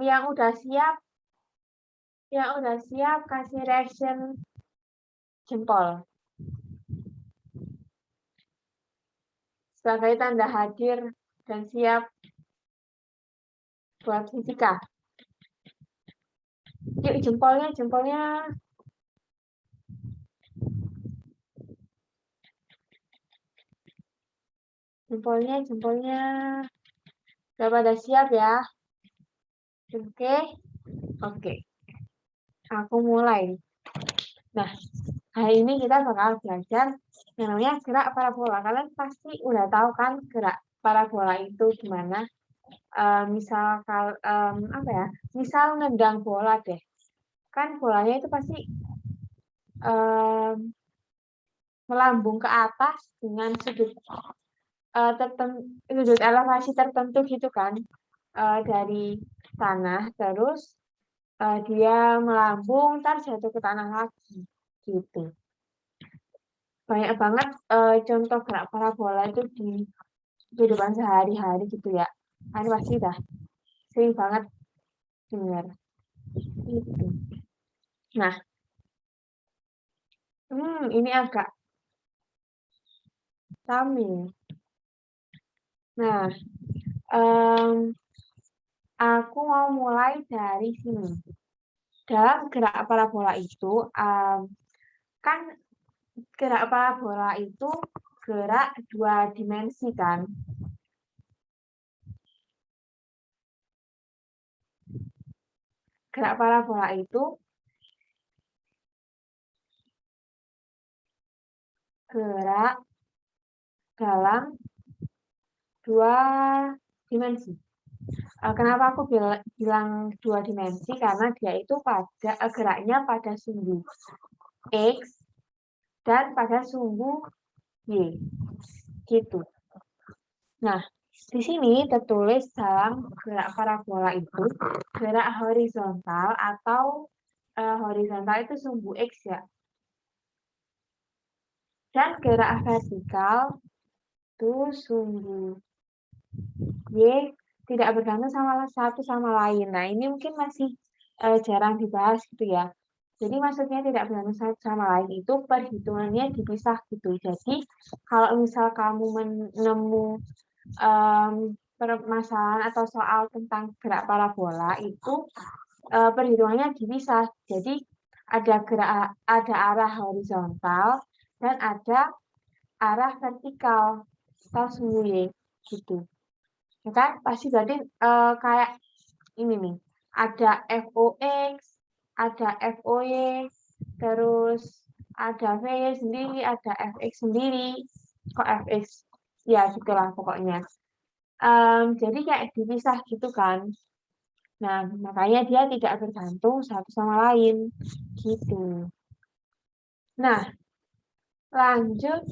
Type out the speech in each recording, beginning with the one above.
Yang udah siap kasih reaction jempol. Sebagai tanda hadir dan siap buat fisika. Yuk jempolnya. Jempolnya. Udah pada siap ya? Oke. Aku mulai. Nah, hari ini kita bakal belajar yang namanya gerak parabola. Kalian pasti udah tahu kan gerak parabola itu gimana? Misal nendang bola deh. Kan bolanya itu pasti melambung ke atas dengan sudut elevasi tertentu gitu kan, dari tanah, terus dia melambung, ntar jatuh ke tanah lagi gitu. Banyak banget contoh gerak parabola itu di kehidupan sehari-hari gitu ya. Ini pasti dah sering banget dengar gitu. Nah, ini agak rame. Nah, aku mau mulai dari sini. Dalam gerak parabola itu, kan gerak parabola itu gerak 2 dimensi kan. Gerak parabola itu gerak dalam 2 dimensi. Kenapa aku bilang 2 dimensi? Karena dia itu geraknya pada sumbu X dan pada sumbu Y. Gitu. Nah, di sini tertulis dalam gerak parabola itu gerak horizontal atau horizontal itu sumbu X ya. Dan gerak vertikal itu sumbu Y tidak bergantung satu sama lain. Nah, ini mungkin masih jarang dibahas gitu ya. Jadi maksudnya tidak bergantung satu sama lain itu perhitungannya dipisah gitu. Jadi kalau misal kamu menemu permasalahan atau soal tentang gerak parabola itu perhitungannya dipisah. Jadi ada arah horizontal dan ada arah vertikal atau sumbu Y gitu. Ya kan? Pasti berarti kayak ini nih. Ada FOX, ada FOY, terus ada VY sendiri, ada FX sendiri. Kok FX? Ya, gitulah pokoknya. Jadi kayak dipisah gitu kan. Nah, makanya dia tidak bergantung satu sama lain. Gitu. Nah, lanjut.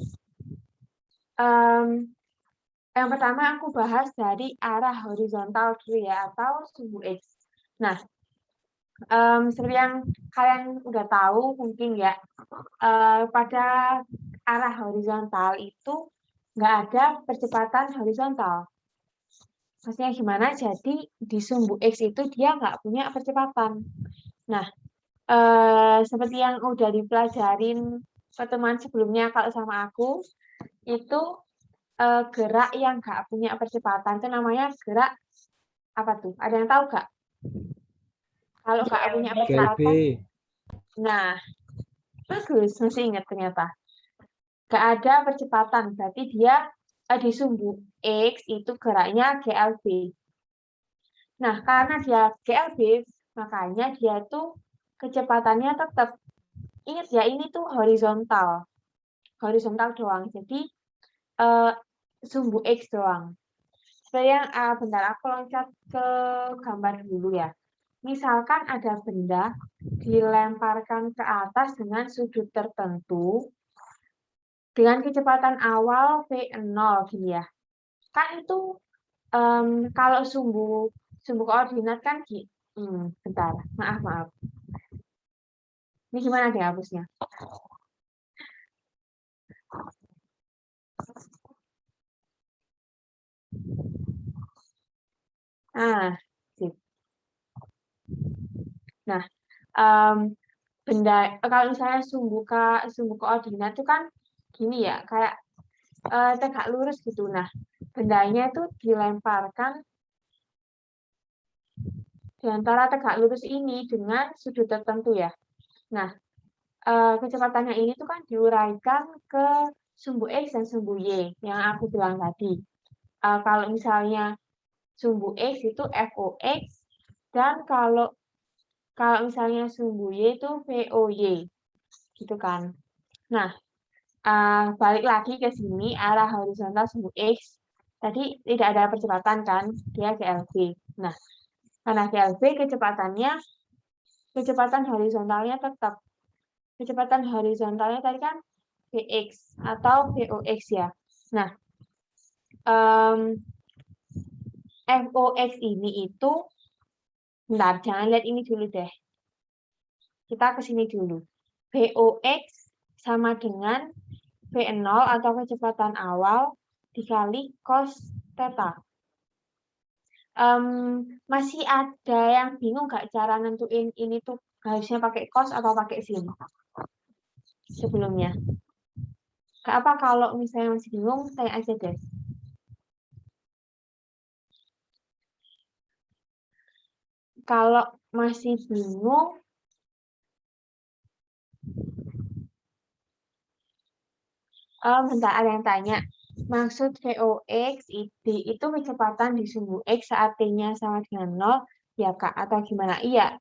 Yang pertama aku bahas dari arah horizontal dulu ya, atau sumbu X. Nah, seperti yang kalian udah tahu mungkin ya, pada arah horizontal itu nggak ada percepatan horizontal. Maksudnya gimana? Jadi di sumbu X itu dia nggak punya percepatan. Nah, seperti yang udah dipelajarin pertemuan sebelumnya kalau sama aku, itu gerak yang nggak punya percepatan itu namanya gerak apa tuh? Ada yang tahu nggak? Kalau nggak punya percepatan, nah bagus, masih ingat ternyata. Nggak ada percepatan, berarti dia di sumbu X itu geraknya GLB. Nah, karena dia GLB, makanya dia tuh kecepatannya tetap. Ingat ya, ini tuh horizontal. Horizontal doang. Jadi, sumbu X doang. Seperti yang, bentar aku loncat ke gambar dulu ya. Misalkan ada benda dilemparkan ke atas dengan sudut tertentu, dengan kecepatan awal V0 gini ya. Kan itu kalau sumbu koordinat kan bentar, maaf. Ini gimana deh hapusnya? Sip. Nah, kalau misalnya sumbu koordinat itu kan gini ya, kayak tegak lurus gitu. Nah, bendanya itu dilemparkan di antara tegak lurus ini dengan sudut tertentu ya. Nah, kecepatannya ini tuh kan diuraikan ke sumbu X dan sumbu Y yang aku bilang tadi. Kalau misalnya sumbu X itu FOX, dan kalau misalnya sumbu Y itu VOY, gitu kan. Nah, balik lagi ke sini, arah horizontal sumbu X, tadi tidak ada percepatan kan, dia GLB. Nah, karena GLB kecepatan horizontalnya tetap. Kecepatan horizontalnya tadi kan Vx atau Vox ya. Nah, Vox ini itu, bentar, jangan lihat ini dulu deh. Kita ke sini dulu. Vox sama dengan V0 atau kecepatan awal dikali cos theta. Masih ada yang bingung nggak cara nentuin ini tuh harusnya pakai cos atau pakai sin sebelumnya? Gak apa kalau misalnya masih bingung, tanya aja deh. Kalau masih bingung, bentar, ada yang tanya. Maksud Vox itu kecepatan di sumbu X saat T-nya sama dengan 0, ya Kak? Atau gimana? Iya,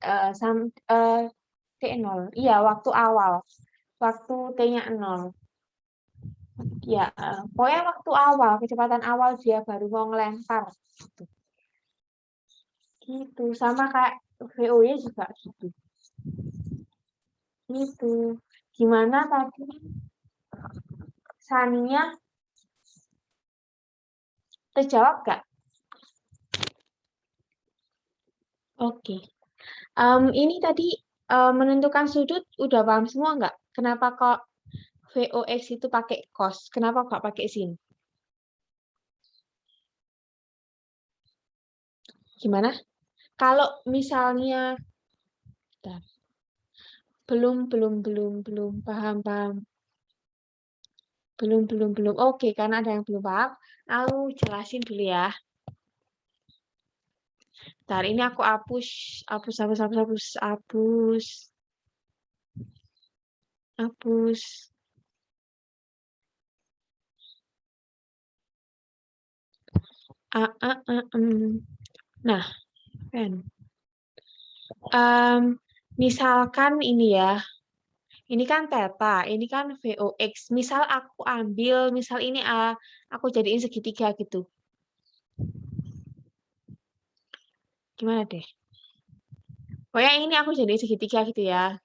T0. Iya, waktu awal. Waktu T-nya 0. Ya, pokoknya waktu awal, kecepatan awal dia baru mau ngelempar. Gitu. Sama kayak VOY juga gitu. Gitu. Gimana tadi? Sania terjawab nggak? Oke. Ini tadi menentukan sudut udah paham semua nggak? Kenapa kok VOX itu pakai cos? Kenapa nggak pakai sin? Gimana? Kalau misalnya belum paham. Belum. Oke, karena ada yang belum paham, aku jelasin dulu ya. Ntar ini aku hapus. Nah, kan. Misalkan ini ya, ini kan theta, ini kan VOX. Misal aku misal ini aku jadiin segitiga gitu. Gimana deh? Pokoknya ini aku jadiin segitiga gitu ya.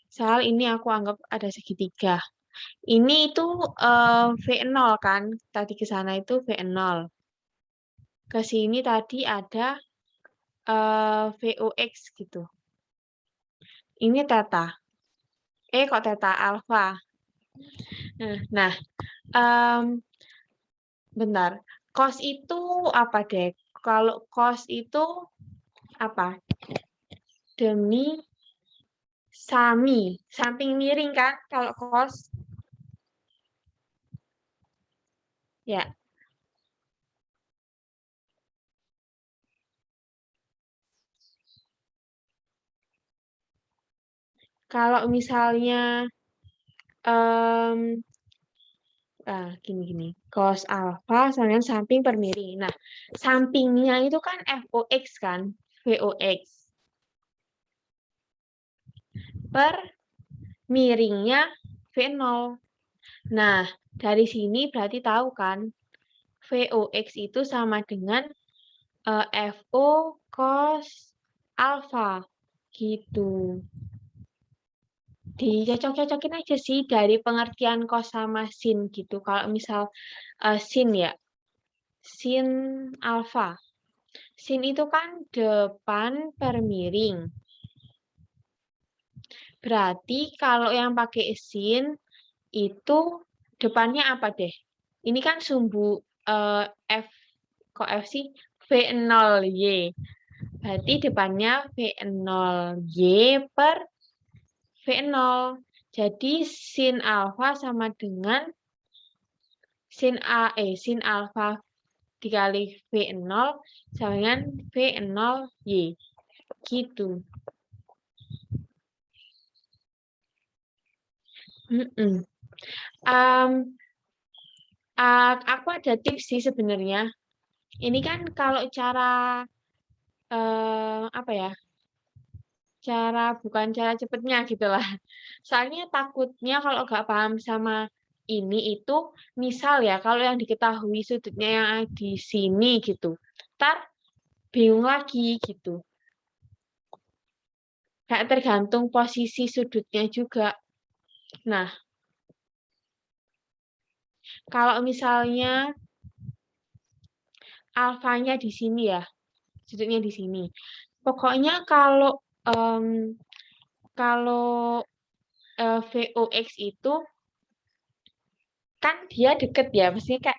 Misal ini aku anggap ada segitiga. Ini itu V0 kan, tadi ke sana itu V0. Ke sini tadi ada VOX gitu. Ini theta. Kok theta alfa. Nah, bentar. Cos itu apa deh? Kalau cos itu apa? Demi samping miring kan kalau cos? Ya. Kalau misalnya gini. Cos alfa sama dengan samping per miring. Nah, sampingnya itu kan FOX kan? VOX. Per miringnya V0. Nah, dari sini berarti tahu kan? VOX itu sama dengan FO cos alfa. Gitu. Dicocok-cocokin aja sih dari pengertian cos sama sin gitu. Kalau misal sin ya, sin alfa. Sin itu kan depan per miring. Berarti kalau yang pakai sin itu depannya apa deh? Ini kan sumbu F, kok F sih? V0Y. Berarti depannya V0Y per V0. Jadi sin alfa sama dengan sin alfa dikali V0 sama dengan V0Y. Gitu. Aku ada tips sih sebenarnya. Ini kan kalau cara apa ya? Bukan cara cepetnya gitu lah. Soalnya takutnya kalau nggak paham sama ini itu, misal ya, kalau yang diketahui sudutnya yang di sini gitu, ntar bingung lagi gitu. Kayak tergantung posisi sudutnya juga. Nah, kalau misalnya alfanya di sini ya, sudutnya di sini. Pokoknya kalau VOX itu kan dia deket ya, maksudnya kayak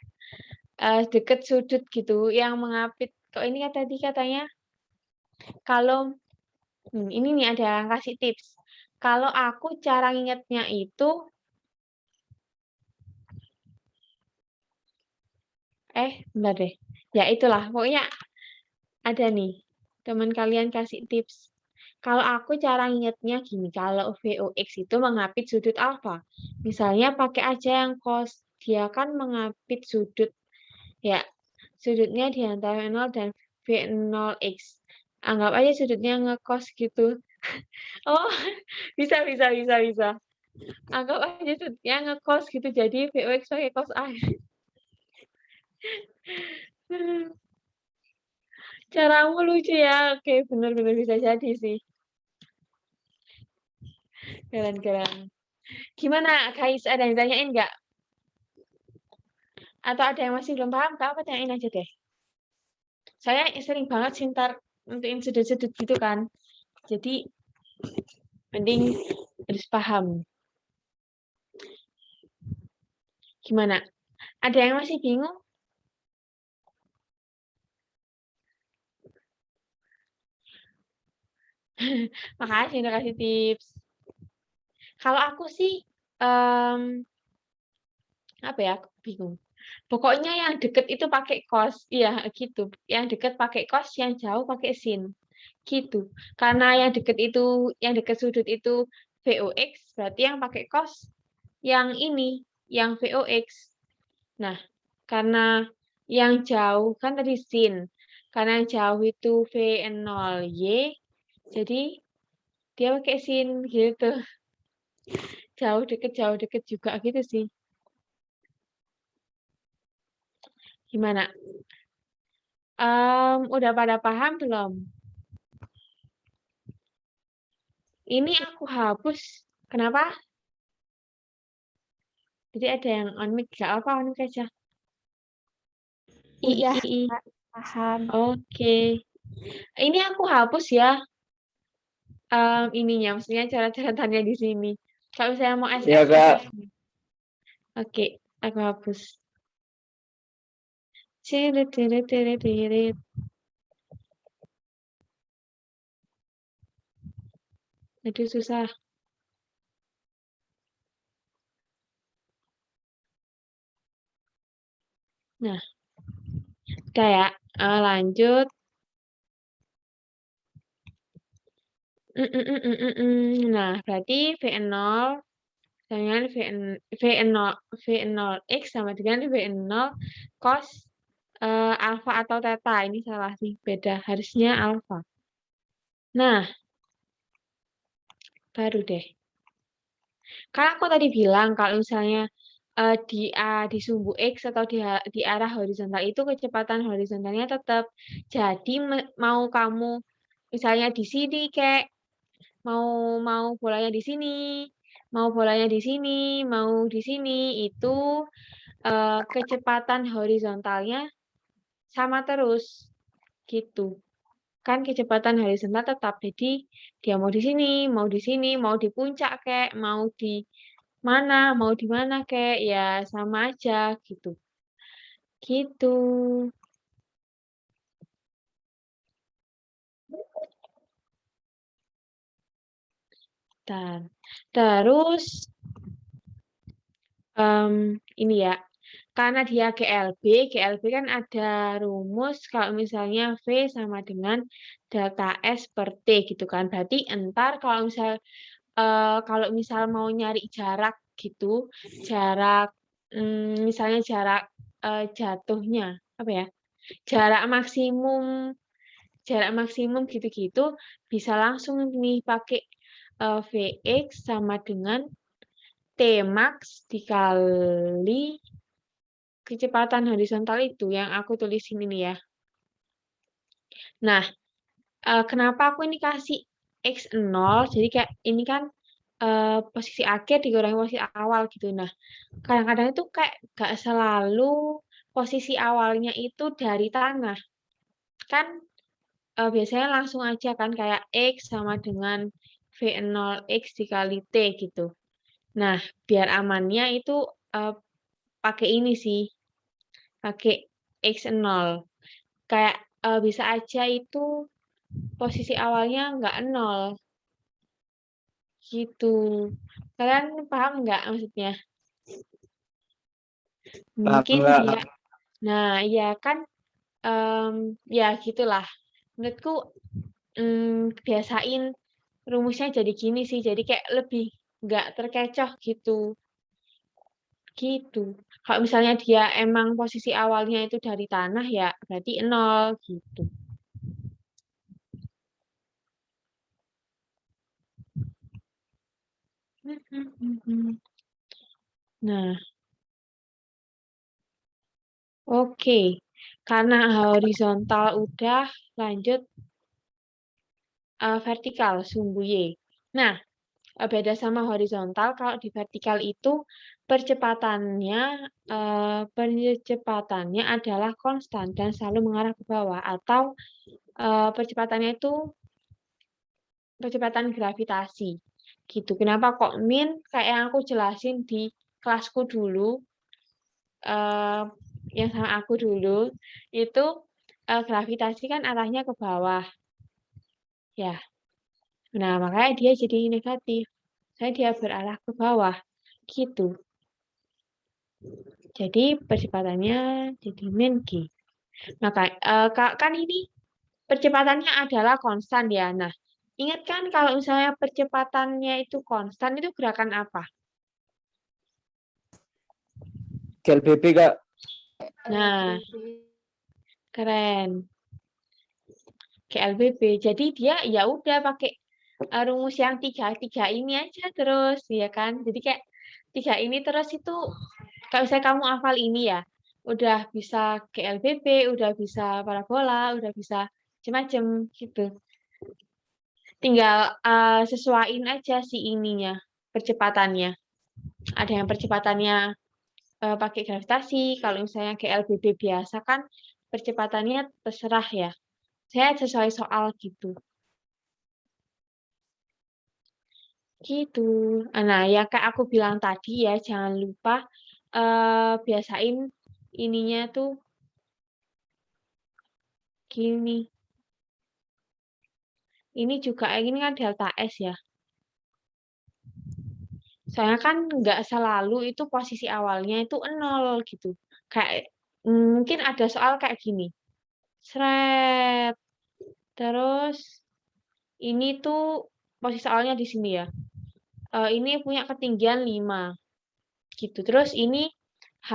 deket sudut gitu yang mengapit. Kok ini tadi katanya kalau ini nih ada yang kasih tips. Kalau aku cara ngingetnya itu bentar deh. Ya itulah, pokoknya ada nih. Teman kalian kasih tips. Kalau aku cara ngingetnya gini, kalau VOX itu mengapit sudut alfa. Misalnya pakai aja yang cos, dia kan mengapit sudut ya. Sudutnya di antara 0 dan V0X. Anggap aja sudutnya ngekos gitu. Oh, bisa. Anggap aja sudutnya ngekos gitu. Jadi VOX pakai cos A. Caramu lucu ya. Oke, benar-benar bisa jadi sih. Keren. Gimana, guys? Ada yang tanyain nggak? Atau ada yang masih belum paham? Kak, apa tanyain aja deh. Saya sering banget sih ntar nentuin sudut-sudut gitu kan. Jadi, mending harus paham. Gimana? Ada yang masih bingung? Makasih udah kasih tips. Kalau aku sih, apa ya, aku bingung. Pokoknya yang deket itu pakai cos. Iya, gitu. Yang deket pakai cos, yang jauh pakai sin. Gitu. Karena yang deket sudut itu VOX, berarti yang pakai cos yang ini, yang VOX. Nah, karena yang jauh kan tadi sin. Karena yang jauh itu V0Y, jadi dia pakai sin gitu. Jauh deket juga gitu sih. Gimana? Udah pada paham belum? Ini aku hapus. Kenapa? Jadi ada yang on mic, gak apa on mic aja. Iya, I. paham. Oke. Ini aku hapus ya. Ininya, maksudnya cara-cara tanya di sini. Kalau saya mau SF, Iya, Kak. Oke, aku hapus. Cirit. Aduh, susah. Nah, udah ya. Lanjut. Nah, berarti V0 dengan V0X sama dengan V0 cos alfa atau theta. Ini salah sih, beda. Harusnya alfa. Nah, baru deh. Karena aku tadi bilang kalau misalnya di sumbu X atau di arah horizontal itu kecepatan horizontalnya tetap. Jadi mau kamu misalnya di sini kayak mau bolanya di sini, mau bolanya di sini, mau di sini itu kecepatan horizontalnya sama terus gitu. Kan kecepatan horizontal tetap. Jadi dia mau di sini, mau di puncak kayak mau di mana kayak ya sama aja gitu. Gitu. Bentar. Terus ini ya, karena dia GLB kan ada rumus kalau misalnya V sama dengan delta S per T gitu kan. Berarti entar kalau misal mau nyari jarak gitu, misalnya jarak jatuhnya apa ya? Jarak maksimum gitu-gitu bisa langsung nih pakai Vx sama dengan T max dikali kecepatan horizontal itu yang aku tulisin ini ya. Nah, kenapa aku ini kasih X0, jadi kayak ini kan posisi akhir dikurangi posisi awal gitu. Nah, kadang-kadang itu kayak gak selalu posisi awalnya itu dari tanah. Kan biasanya langsung aja kan kayak X sama dengan V0X dikali T gitu. Nah, biar amannya itu pakai ini sih, pakai X0. Kayak bisa aja itu posisi awalnya nggak 0 gitu. Kalian paham nggak maksudnya? Paham Mungkin nggak? dia, nah ya kan, ya gitulah. Menurutku biasain rumusnya jadi gini sih, jadi kayak lebih nggak terkecoh gitu. Gitu. Kalau misalnya dia emang posisi awalnya itu dari tanah ya berarti 0 gitu. Nah, oke. Karena horizontal udah, lanjut vertikal, sumbu Y. Nah, beda sama horizontal, kalau di vertikal itu percepatannya adalah konstan dan selalu mengarah ke bawah, atau percepatannya itu percepatan gravitasi. Gitu. Kenapa kok min? Kayak yang aku jelasin di kelasku dulu, yang sama aku dulu, itu gravitasi kan arahnya ke bawah. Ya. Nah, makanya dia jadi negatif. Saya dia berarah ke bawah. Gitu. Jadi percepatannya jadi min G. Maka kan ini percepatannya adalah konstan ya. Nah, ingat kan kalau misalnya percepatannya itu konstan, itu gerakan apa? GLBB Kak. Nah, keren. GLBB. Jadi dia ya udah pakai rumus yang tiga ini aja terus, ya kan? Jadi kayak tiga ini terus itu, kalau misalnya kamu hafal ini ya, udah bisa GLBB, udah bisa parabola, udah bisa macam-macam gitu. Tinggal sesuaiin aja si ininya, percepatannya. Ada yang percepatannya pakai gravitasi, kalau misalnya GLBB biasa kan percepatannya terserah ya. Saya sesuai soal gitu. Gitu. Nah, ya kayak aku bilang tadi ya, jangan lupa biasain ininya tuh gini. Ini juga ini kan delta S ya. Soalnya kan nggak selalu itu posisi awalnya itu 0 gitu. Kayak mungkin ada soal kayak gini. Sret. Terus ini tuh posisi awalnya di sini ya. Ini punya ketinggian 5 gitu. Terus ini H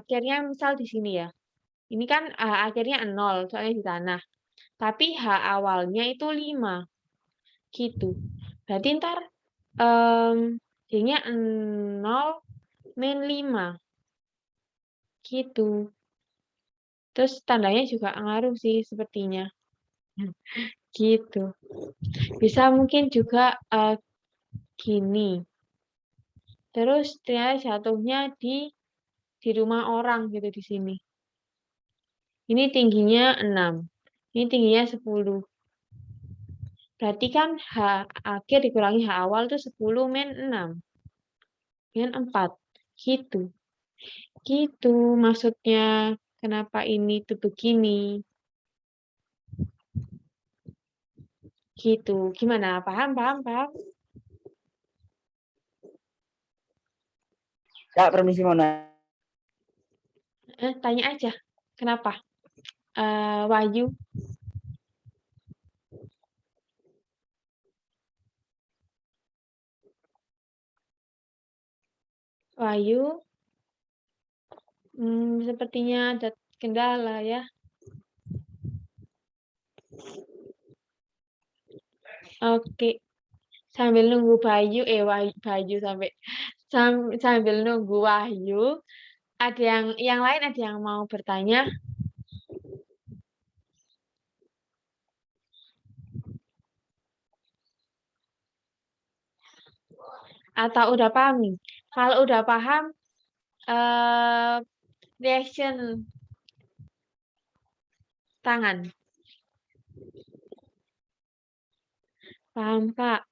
akhirnya misal di sini ya. Ini kan akhirnya 0 soalnya di tanah. Tapi H awalnya itu 5 gitu. Berarti ntar jadinya 0 min 5 gitu. Terus tandanya juga ngaruh sih sepertinya. Gitu. Bisa mungkin juga gini. Terus ternyata jatuhnya di rumah orang gitu di sini. Ini tingginya 6. Ini tingginya 10. Berarti kan H akhir dikurangi H awal itu 10 min 6. Min 4. Gitu. Gitu maksudnya. Kenapa ini tuh begini. Gitu. Gimana? Paham, paham, paham? Kak, permisi mau nanya. Tanya aja. Kenapa? Wahyu. Wahyu. Sepertinya ada kendala ya. Oke. Sambil nunggu Bayu sambil nunggu Wahyu. Ada yang lain ada yang mau bertanya? Atau udah paham nih? Kalau udah paham, reaction tangan. Paham, Kak?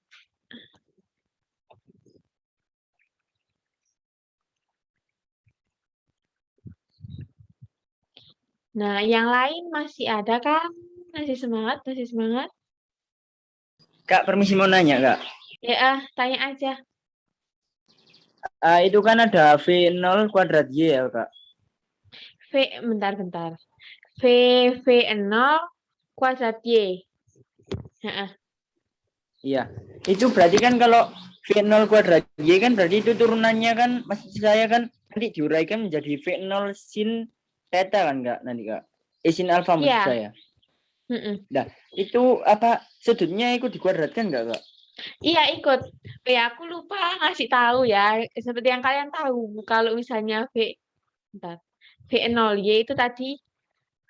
Nah, yang lain masih ada kan? Masih semangat, masih semangat? Kak, permisi mau nanya, Kak. Ya, tanya aja. Itu kan ada V0 kuadrat Y ya, Kak? Bentar. V0 kuadrat Y. Iya. Itu berarti kan kalau V0 kuadrat Y kan berarti itu turunannya kan, maksud saya kan nanti diuraikan menjadi V0 sin theta kan, Kak? Nanti, Kak. Sin alfa maksud Iya. saya. Nah, itu apa sudutnya ikut dikuadratkan nggak, Kak? Iya, ikut. Ya, aku lupa ngasih tahu ya. Seperti yang kalian tahu, kalau misalnya V0 Y itu tadi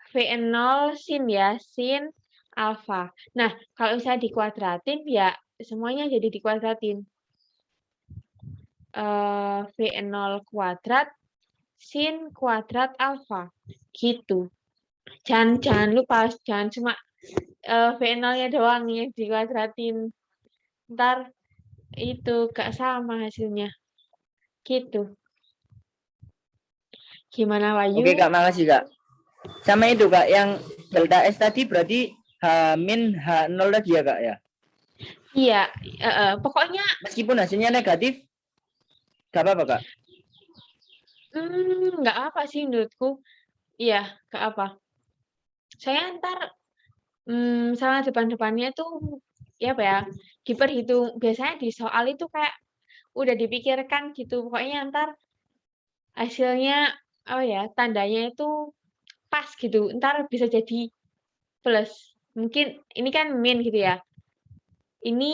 V0 sin ya, sin alfa. Nah, kalau misalnya dikuadratin ya semuanya jadi dikuadratin. V0 kuadrat sin kuadrat alfa. Gitu. Jangan lupa, jangan cuma V0-nya doang yang dikuadratin. Ntar itu gak sama hasilnya. Gitu. Gimana, Wahyu? Oke, Kak, makasih, Kak. Sama itu, Kak, yang delta S tadi berarti H-H0 tadi ya, Kak, ya? Iya, pokoknya Meskipun hasilnya negatif, gak apa-apa, Kak? nggak apa sih menurutku. Iya, nggak apa. Saya ntar sama depan-depannya tuh ya apa ya, diperhitung. Biasanya di soal itu kayak udah dipikirkan gitu. Pokoknya ntar hasilnya apa ya, tandanya itu pas gitu. Ntar bisa jadi plus. Mungkin ini kan min gitu ya. Ini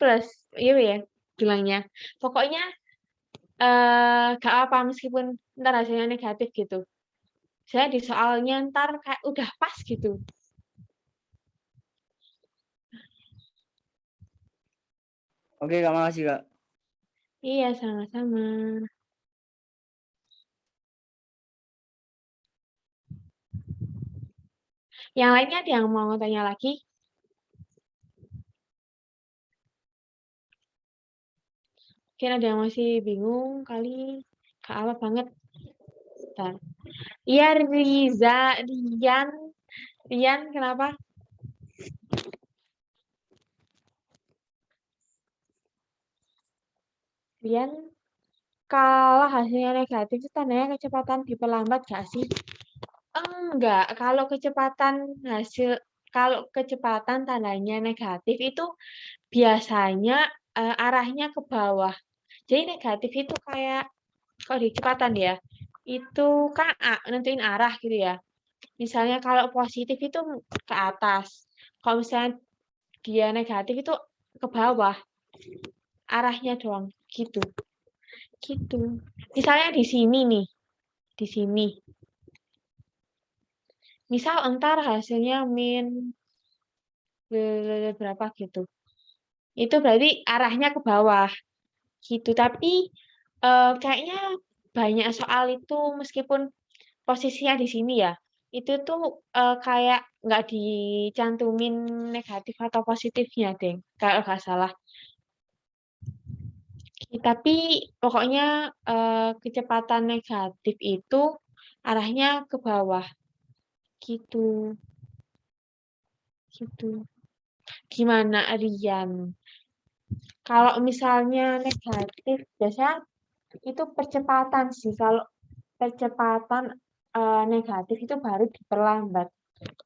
plus, iya ya bilangnya. Pokoknya gak apa meskipun ntar hasilnya negatif gitu. Saya di soalnya ntar kayak udah pas gitu. Oke, Kak, makasih, Kak. Iya, sama-sama. Yang lainnya ada yang mau tanya lagi? Mungkin ada yang masih bingung kali. Kak apa banget. Bentar. Iya, Rian, kenapa? Rian, kalau hasilnya negatif itu tandanya kecepatan diperlambat gak sih? Enggak, kalau kecepatan tandanya negatif itu biasanya arahnya ke bawah. Jadi negatif itu kayak kalau di kecepatan ya, itu kan nentuin arah gitu ya. Misalnya kalau positif itu ke atas. Kalau misalnya dia negatif itu ke bawah. Arahnya doang gitu. Gitu. Misalnya di sini nih, di sini. Misal entar hasilnya min berapa gitu. Itu berarti arahnya ke bawah gitu. Tapi kayaknya banyak soal itu meskipun posisinya di sini ya, itu tuh kayak nggak dicantumin negatif atau positifnya deh, kalau nggak salah. Tapi pokoknya kecepatan negatif itu arahnya ke bawah gitu, gitu. Gimana, Rian? Kalau misalnya negatif, biasanya itu percepatan sih. Kalau percepatan negatif itu baru diperlambat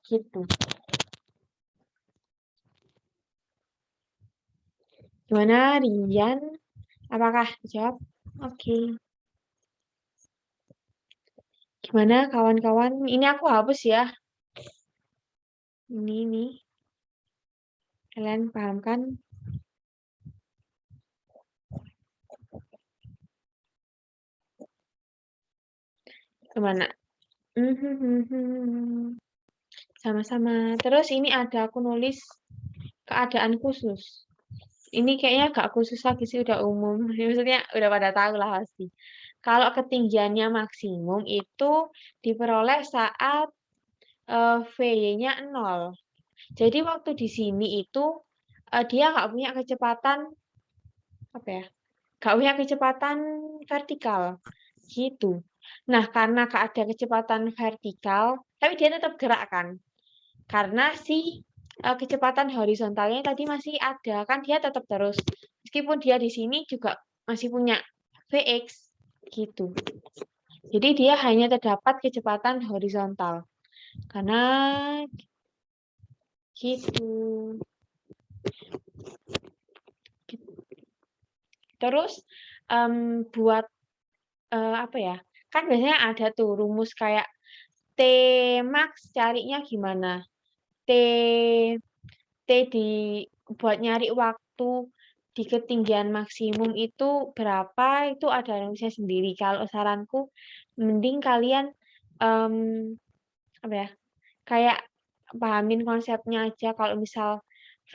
gitu. Gimana Rian? Apakah jawab? Oke. Gimana kawan-kawan? Ini aku hapus ya. Ini nih. Kalian paham kan? Gimana? Sama-sama. Terus ini ada aku nulis keadaan khusus. Ini kayaknya gak khusus lagi sih, udah umum. Maksudnya udah pada tahu lah pasti. Kalau ketinggiannya maksimum itu diperoleh saat VY-nya 0. Jadi waktu di sini itu dia nggak punya kecepatan apa ya? Nggak punya kecepatan vertikal gitu. Nah, karena gak ada kecepatan vertikal, tapi dia tetap gerak kan? Karena si kecepatan horizontalnya tadi masih ada, kan dia tetap terus. Meskipun dia di sini juga masih punya Vx gitu. Jadi dia hanya terdapat kecepatan horizontal. Karena gitu. Terus buat apa ya? Kan biasanya ada tuh rumus kayak T max carinya gimana? T T di buat nyari waktu di ketinggian maksimum itu berapa? Itu ada rumusnya sendiri. Kalau saranku mending kalian apa ya? Kayak pahamin konsepnya aja. Kalau misal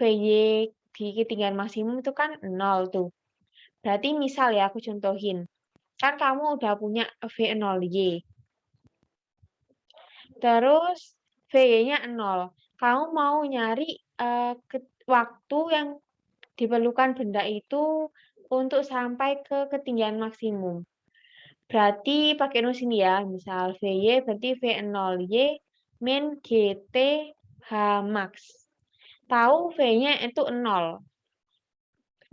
VY di ketinggian maksimum itu kan 0 tuh. Berarti misal ya aku contohin. Kan kamu udah punya V0Y. Terus VY-nya 0. Kamu mau nyari waktu yang diperlukan benda itu untuk sampai ke ketinggian maksimum. Berarti pakai rumus ini ya. Misal VY berarti V0Y min GT H max. Tahu V-nya itu 0.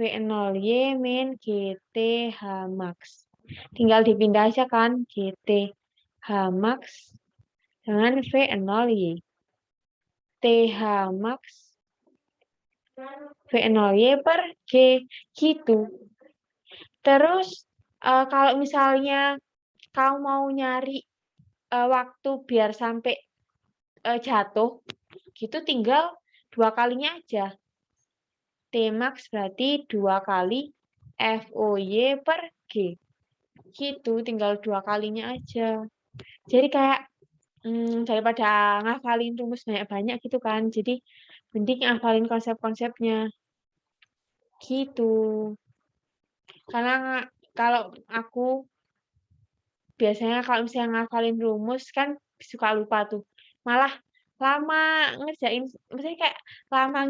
V0Y min GT H max. Tinggal dipindah aja kan GT H max dengan V0Y. TH max V0Y per G gitu. Terus kalau misalnya kamu mau nyari waktu biar sampai jatuh, gitu tinggal 2 kalinya aja. T max berarti 2 kali FOY per G. Gitu, tinggal 2 kalinya aja. Jadi kayak daripada ngafalin rumus banyak-banyak gitu kan. Jadi mending ngafalin konsep-konsepnya. Gitu. Karena kalau aku biasanya kalau misalnya ngafalin rumus kan suka lupa tuh. Malah lama ngerjain, maksudnya kayak lama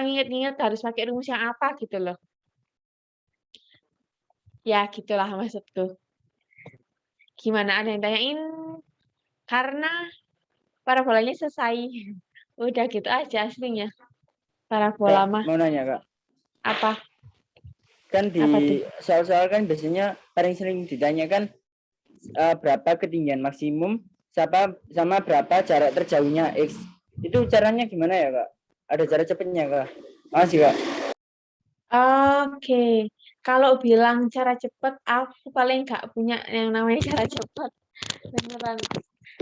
nginget-nginget harus pakai rumus yang apa gitu loh. Ya gitulah maksudku. Gimana, ada yang tanyain? Karena parabolanya selesai. Udah gitu aja aslinya. Parabola Kak, mah mau nanya Kak. apa? Kan Apa tuh? di soal-soal kan biasanya paling sering ditanyakan berapa ketinggian maksimum sama berapa jarak terjauhnya X. Itu caranya gimana ya Kak? Ada cara cepatnya Kak? Makasih Kak. Oke, kalau bilang cara cepet, aku paling nggak punya yang namanya cara cepet. Beneran.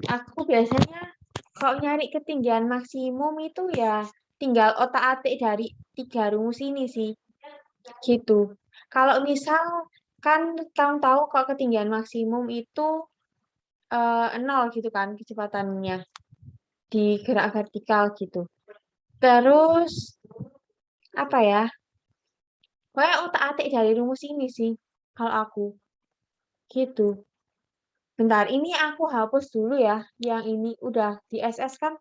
Aku biasanya kalau nyari ketinggian maksimum itu ya tinggal otak-atik dari 3 rumus ini sih. Gitu. Kalau misal kan kamu tahu kalau ketinggian maksimum itu 0 gitu kan kecepatannya di gerak vertikal gitu. Terus apa ya? Pokoknya otak-atik dari rumus ini sih kalau aku. Gitu. Bentar, ini aku hapus dulu ya. Yang ini udah di SS kan?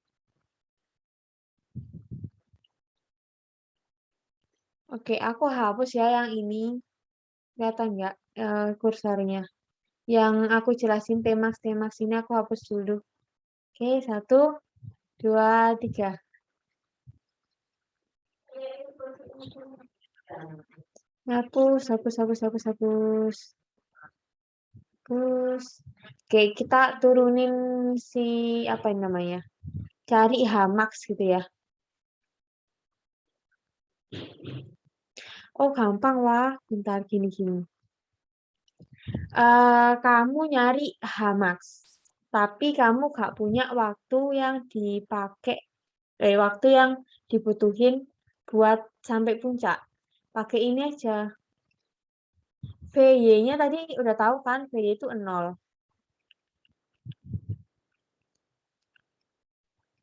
Oke, aku hapus ya yang ini. Kelihatan nggak kursornya? Yang aku jelasin temax ini aku hapus dulu. Oke, 1, 2, 3. Hapus, hapus, hapus, hapus, hapus. Terus, oke, kita turunin si, apa ini namanya, cari Hamax gitu ya. Oh, gampang, wah. Bentar, gini-gini. Kamu nyari Hamax, tapi kamu gak punya waktu yang dipakai, waktu yang dibutuhin buat sampai puncak. Pakai ini aja. VY-nya tadi udah tahu kan, VY itu 0.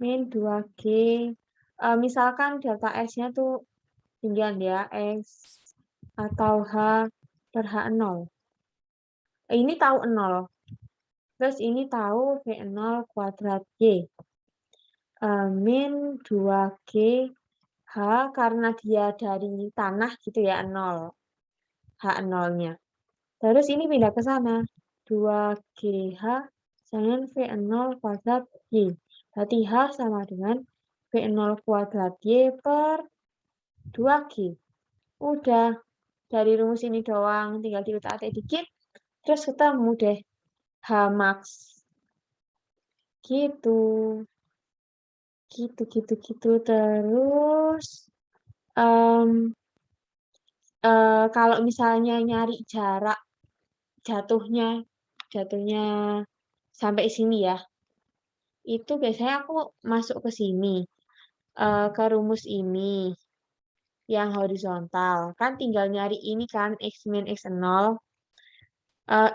Min 2G. Misalkan delta S-nya tuh tinggal ya, X atau H per H0. Ini tahu 0. Terus ini tahu V0 kuadrat Y. Min 2G H karena dia dari tanah gitu ya, 0. H0-nya. Terus ini pindah ke sana. 2GH dengan V0 kuadrat Y. Berarti H sama dengan V0 kuadrat Y per 2G. Udah. Dari rumus ini doang. Tinggal diutak-atik dikit. Terus ketemu deh. H max. Gitu. Gitu. Terus. Kalau misalnya nyari jarak jatuhnya sampai sini ya, itu biasanya aku masuk ke sini, ke rumus ini yang horizontal, kan tinggal nyari ini kan x min x0,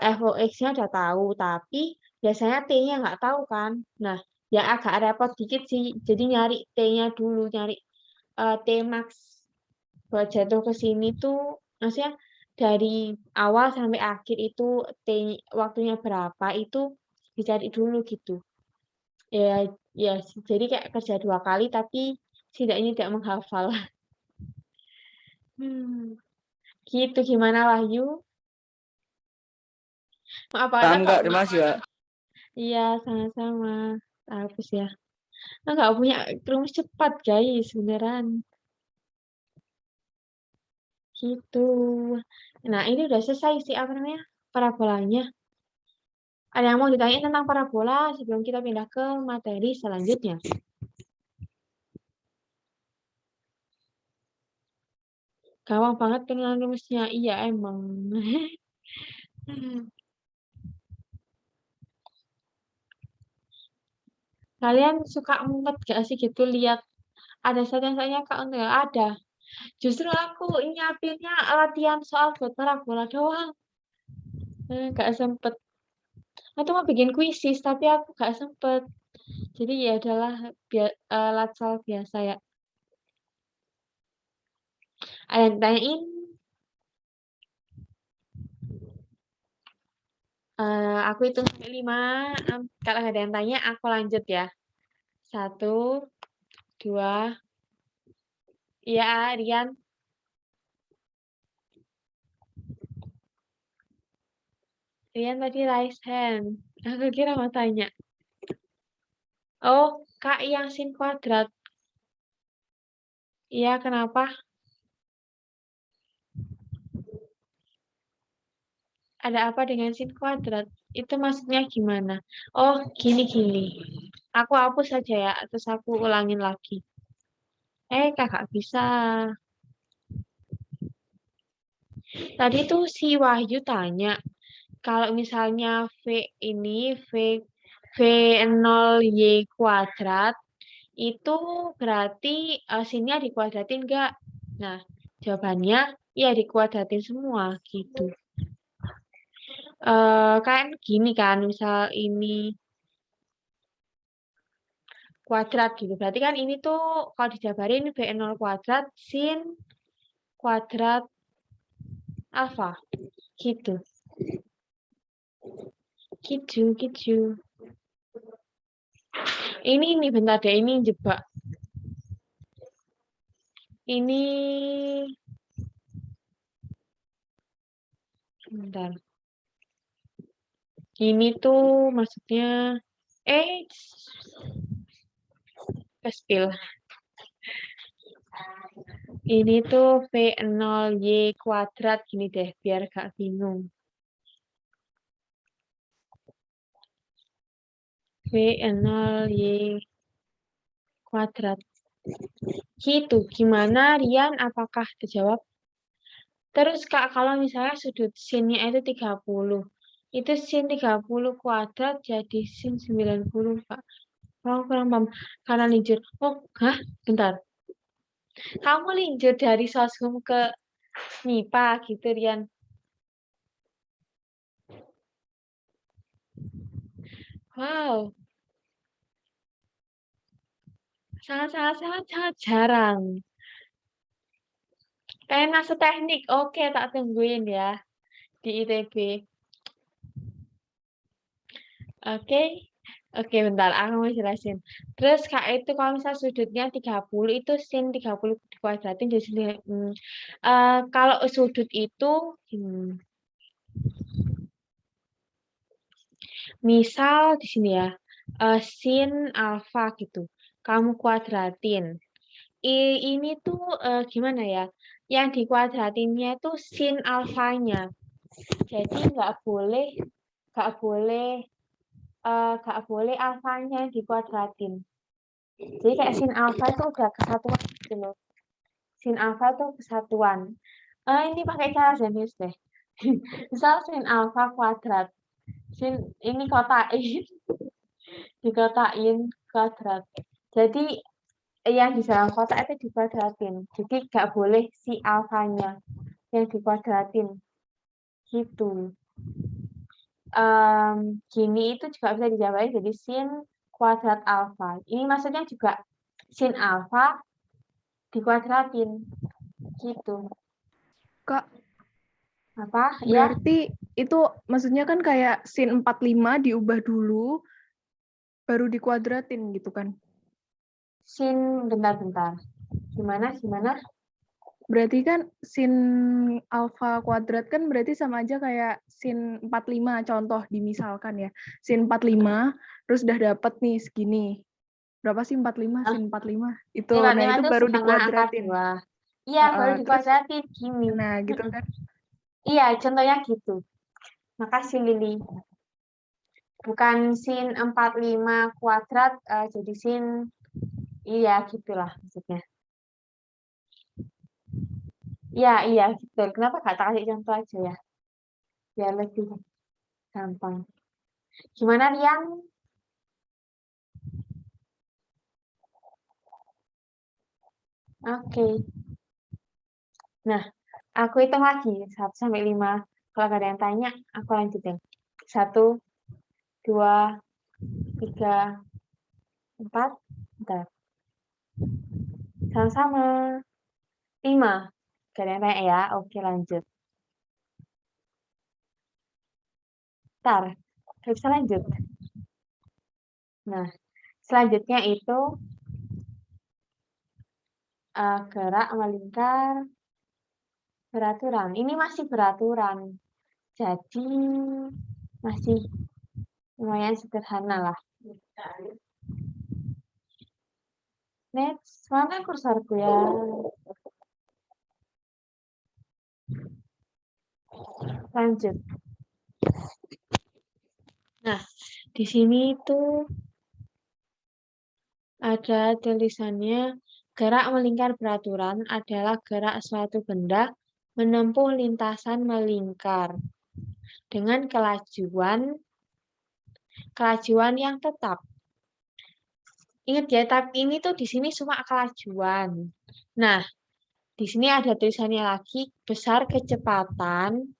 f(x)-nya udah tahu, tapi biasanya t-nya nggak tahu kan. Nah, ya agak repot dikit sih, jadi nyari t-nya dulu, nyari t max buat jatuh ke sini tuh, maksudnya dari awal sampai akhir itu waktunya berapa itu dicari dulu gitu. Ya, jadi kayak kerja 2 kali tapi setidaknya tidak menghafal. Gitu, gimana Wahyu? Maaf banget Paham kalau Kak, terima kasih Kak. iya, sama-sama. Hapus ya. Nggak punya rumus cepat guys, beneran. Gitu. Nah, ini udah selesai sih apa namanya? Parabolanya. Ada yang mau ditanya tentang parabola sebelum kita pindah ke materi selanjutnya? Gampang banget kenal rumusnya. Iya, emang. Kalian suka mumet gak sih gitu lihat ada saja Kak enggak ada. Justru aku nyiapinnya latihan soal buat parabola doang. Gak sempet. Atau mau bikin kuisis tapi aku gak sempet. Jadi ya adalah latsal biasa ya. Ada yang tanyain? Aku hitung sampai 5. Kalau ada yang tanya, aku lanjut ya. 1, 2. Iya, Rian. Rian tadi raise hand. Aku kira mau tanya. Oh, Kak yang sin kuadrat. Iya, kenapa? Ada apa dengan sin kuadrat? Itu maksudnya gimana? Oh, gini. Aku hapus saja ya, terus aku ulangin lagi. Kakak bisa. Tadi tuh si Wahyu tanya, kalau misalnya V0Y kuadrat, itu berarti sinnya dikuadratin nggak? Nah, jawabannya ya dikuadratin semua gitu. Kan gini kan, misal ini kuadrat gitu. Berarti kan ini tuh kalau dijabarin V0 kuadrat sin kuadrat alfa. Gitu. Gitu. Ini bentar deh, ini jebak. Ini bentar. Ini tuh maksudnya kespil. Ini tuh V0Y kuadrat gini deh, biar gak bingung. V0Y kuadrat. Gitu, gimana Rian? Apakah terjawab? Terus Kak, kalau misalnya sudut sinnya itu 30, itu sin 30 kuadrat jadi sin 90, Kak. Kurang paham. Karena linjur. Oh, hah? Bentar. Kamu linjur dari sosum ke MIPA gitu, Rian. Wow, sangat jarang. Pengen masuk teknik. Oke, tak tungguin ya di ITB. Oke. Oke, bentar. Aku mau jelasin. Terus, Kak, itu kalau misalnya sudutnya 30, itu sin 30 dikuadratin jadi kalau sudut itu, misal di sini ya, sin alfa gitu. Kamu kuadratin. Ini tuh gimana ya? Yang dikuadratinnya itu sin alfanya. Jadi nggak boleh alfanya dikuadratin. Jadi kayak sin alfa itu udah kesatuan gitu loh. Sin alfa itu kesatuan. Ini pakai cara Zenius deh. Misal sin alfa kuadrat. Sin ini kotain, dikotain kuadrat. Jadi yang di dalam kotak itu dikuadratin. Jadi nggak boleh si alfanya yang dikuadratin. Gitu. Gini itu juga bisa dijabarin jadi sin kuadrat alfa. Ini maksudnya juga sin alfa dikuadratin. Gitu. Kak, Apa? Ya, berarti itu maksudnya kan kayak sin 45 diubah dulu, baru dikuadratin gitu kan? sin bentar-bentar. Gimana? Berarti kan sin alfa kuadrat kan berarti sama aja kayak sin 45, contoh dimisalkan ya. Sin 45, terus udah dapet nih segini. Berapa sih 45? Sin 45. Itu, Sin nah 45 itu itu baru setengah akar dikuadratin. 2. Iya, baru Terus, dikuadratin gini. nah gitu kan. Iya, contohnya gitu. Makasih Lili. Bukan sin 45 kuadrat jadi sin, iya gitulah maksudnya. Iya gitu. Kenapa gak tak kasih contoh aja ya? Biar lebih gampang. Gimana Rian? Oke. Nah, aku hitung lagi 1 sampai 5. Kalau ada yang tanya, aku lanjutin. 1, 2, 3, 4. Bentar. Sama-sama. 5. Gak ada yang tanya ya? Oke, lanjut. Bentar. Gak bisa lanjut. Nah, selanjutnya itu gerak melingkar beraturan. Ini masih beraturan. Jadi masih lumayan sederhana lah. Next, mana kursorku ya? Lanjut. Nah, di sini tuh ada tulisannya gerak melingkar beraturan adalah gerak suatu benda menempuh lintasan melingkar dengan kelajuan yang tetap. Ingat ya, tapi ini tuh di sini cuma kelajuan. Nah, di sini ada tulisannya lagi besar kecepatan.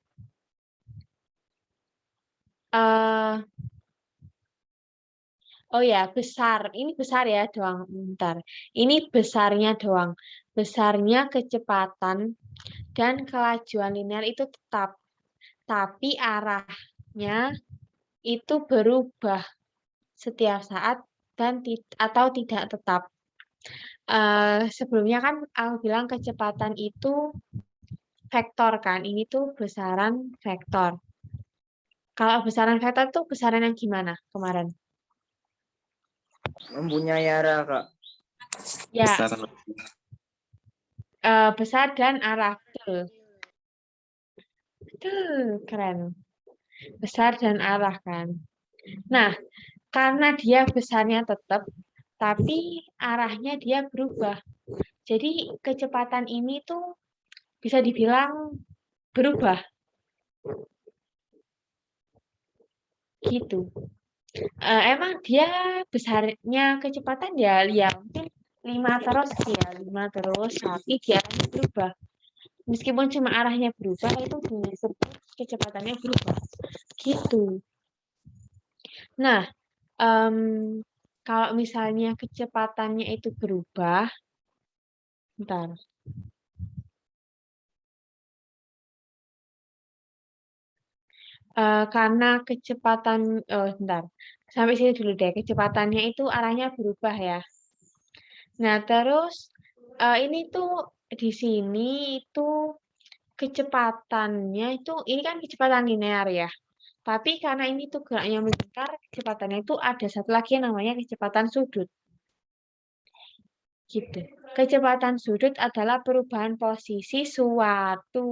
Oh ya, besar. Ini besar ya doang. Bentar. Ini besarnya doang. Besarnya kecepatan dan kelajuan linear itu tetap. Tapi arahnya itu berubah setiap saat dan atau tidak tetap. Sebelumnya kan aku bilang kecepatan itu vektor kan. Ini tuh besaran vektor. Kalau besaran vektor tuh besaran yang gimana kemarin? Mempunyai arah, Kak. Ya. besar dan arah. Betul. Betul, keren. Besar dan arah kan. Nah, karena dia besarnya tetap, tapi arahnya dia berubah. Jadi kecepatan ini tuh bisa dibilang berubah. Gitu. Emang dia besarnya kecepatan ya mungkin 5 terus ya, 5 terus, tapi dia arahnya berubah. Meskipun cuma arahnya berubah, itu disebut kecepatannya berubah. Gitu. Nah, kalau misalnya kecepatannya itu berubah, bentar. Karena kecepatan, bentar. Sampai sini dulu deh. Kecepatannya itu arahnya berubah ya. Nah, terus ini tuh di sini itu kecepatannya itu ini kan kecepatan linear ya. Tapi karena ini tuh geraknya melingkar, kecepatannya itu ada satu lagi yang namanya kecepatan sudut. Gitu. Kecepatan sudut adalah perubahan posisi suatu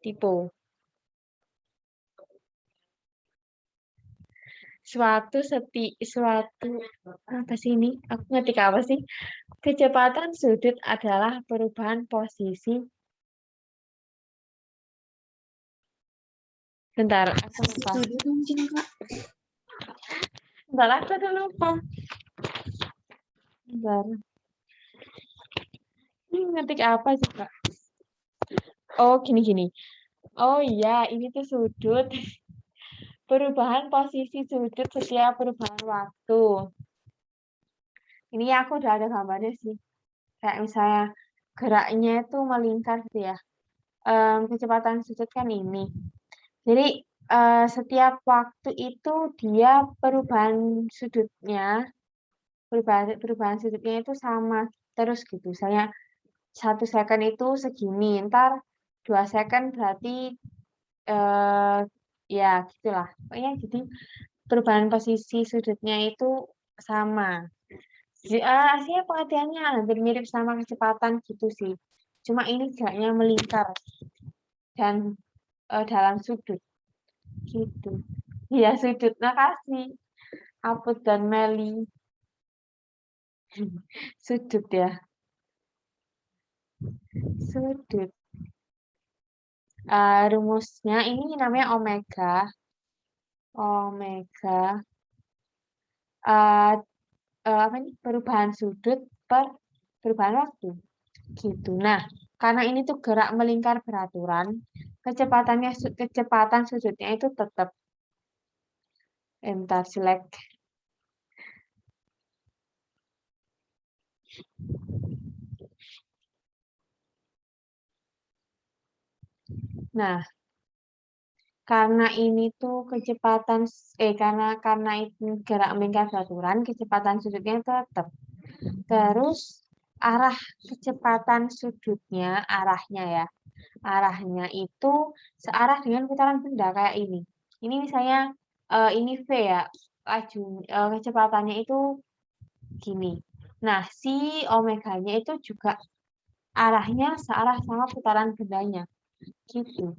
tipe. Suatu apa sih ini? Aku ngetik apa sih? Kecepatan sudut adalah perubahan posisi. Bentar, aku lupa. Sudut mungkin Kak. Bentar, aku udah lupa. Bentar. Ini ngetik apa sih, Kak? Oh, gini-gini. Oh iya, ini tuh sudut. Perubahan posisi sudut setiap perubahan waktu. Ini aku udah ada gambarnya sih. Kayak misalnya geraknya itu melingkar gitu ya. Kecepatan sudut kan ini. Jadi setiap waktu itu dia perubahan sudutnya itu sama terus gitu. Misalnya 1 second itu segini, ntar 2 second berarti ya gitulah. Pokoknya jadi perubahan posisi sudutnya itu sama. Aslinya pengertiannya hampir mirip sama kecepatan gitu sih. Cuma ini geraknya melingkar dan dalam sudut. Gitu. Iya, sudut. Makasih. Aput dan Meli. Sudut ya. Sudut. Rumusnya ini namanya omega. Omega. Apa ini? Perubahan sudut per perubahan waktu. Gitu. Nah, karena ini tuh gerak melingkar beraturan, kecepatan sudutnya itu tetap. Bentar, select. Nah, karena ini tuh karena itu gerak melingkar beraturan, kecepatan sudutnya itu tetap. Terus arah kecepatan sudutnya, arahnya itu searah dengan putaran benda kayak ini. Ini misalnya ini V ya, kecepatannya itu gini. Nah, si omeganya itu juga arahnya searah sama putaran bendanya. Gitu.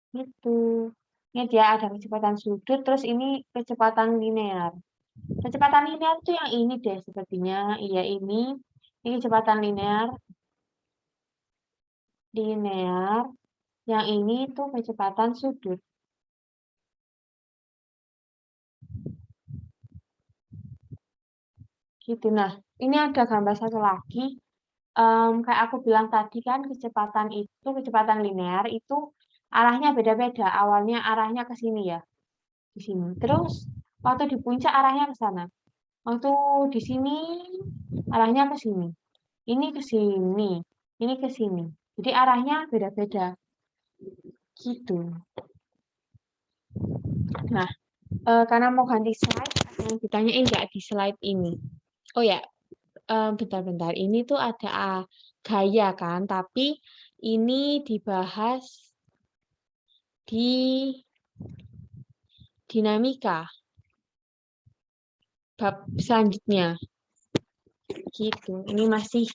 Gitu. Ini dia ada kecepatan sudut, terus ini kecepatan linear. Kecepatan linear itu yang ini deh sepertinya. Iya ini. Ini kecepatan linear. Yang ini tuh kecepatan sudut. Gitu. Nah, ini ada gambar satu lagi. Kayak aku bilang tadi kan kecepatan linear itu arahnya beda-beda. Awalnya arahnya ke sini ya. Di sini. Terus waktu di puncak arahnya ke sana. Waktu di sini arahnya ke sini. Ini ke sini. Ini ke sini. Jadi arahnya beda-beda. Gitu. Nah, karena mau ganti slide, ada yang ditanyain nggak di slide ini? Oh ya, bentar-bentar. Ini tuh ada gaya kan, tapi ini dibahas di dinamika. Bab selanjutnya. Gitu. Ini masih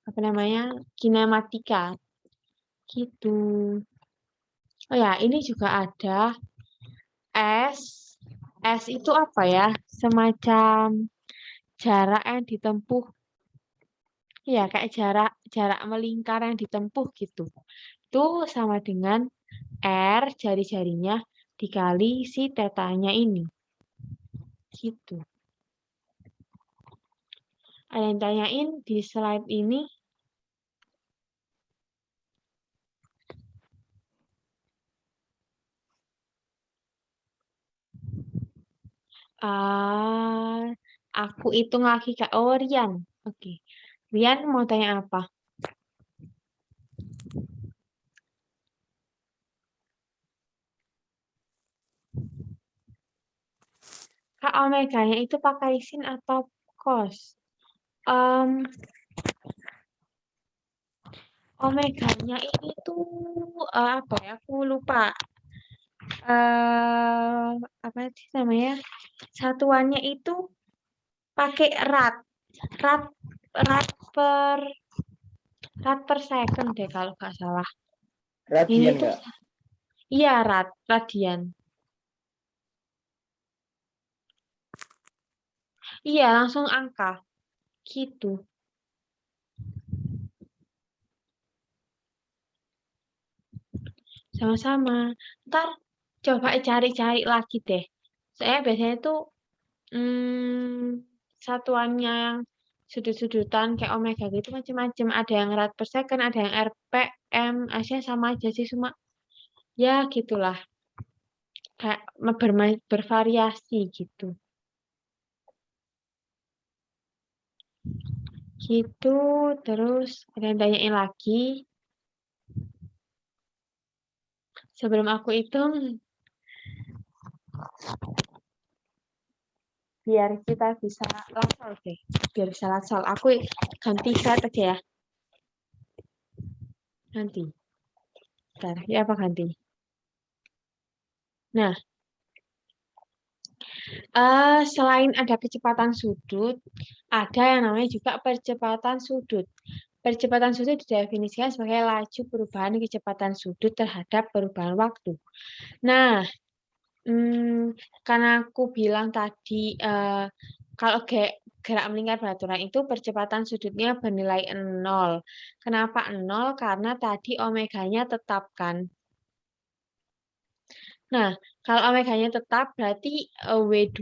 apa namanya, kinematika gitu. Oh ya, ini juga ada S. S itu apa ya? Semacam jarak yang ditempuh. Ya, kayak jarak jarak melingkar yang ditempuh gitu. Itu sama dengan R jari-jarinya dikali si tetanya ini. Gitu. Ada yang tanyain di slide ini? Aku hitung lagi Kak. Oh, Rian. Oke. Rian mau tanya apa? Kak, omeganya itu pakai sin atau cos? Omeganya ini tuh apa ya? Aku lupa. Apa sih namanya? Satuannya itu pakai rad. Rad rad per rad per second deh kalau nggak salah. Ini Radian tuh Kak. iya radian. Iya, langsung angka. Gitu. Sama-sama. Ntar coba cari-cari lagi deh. Saya biasanya tuh satuannya yang sudut-sudutan kayak omega gitu macam-macam. Ada yang rad per second, ada yang RPM, aslinya sama aja sih cuma ya gitulah. Kayak bervariasi gitu. Gitu, terus ada yang tanyain lagi. Sebelum aku hitung, biar kita bisa langsung deh. Biar bisa langsung. Aku ganti set aja ya. Nanti. Bentar, ya apa ganti? Nah, selain ada kecepatan sudut, ada yang namanya juga percepatan sudut. Percepatan sudut didefinisikan sebagai laju perubahan kecepatan sudut terhadap perubahan waktu. Nah, karena aku bilang tadi kalau gerak melingkar beraturan itu percepatan sudutnya bernilai 0. Kenapa 0? Karena tadi omeganya tetap kan. Nah, kalau omeganya tetap berarti W2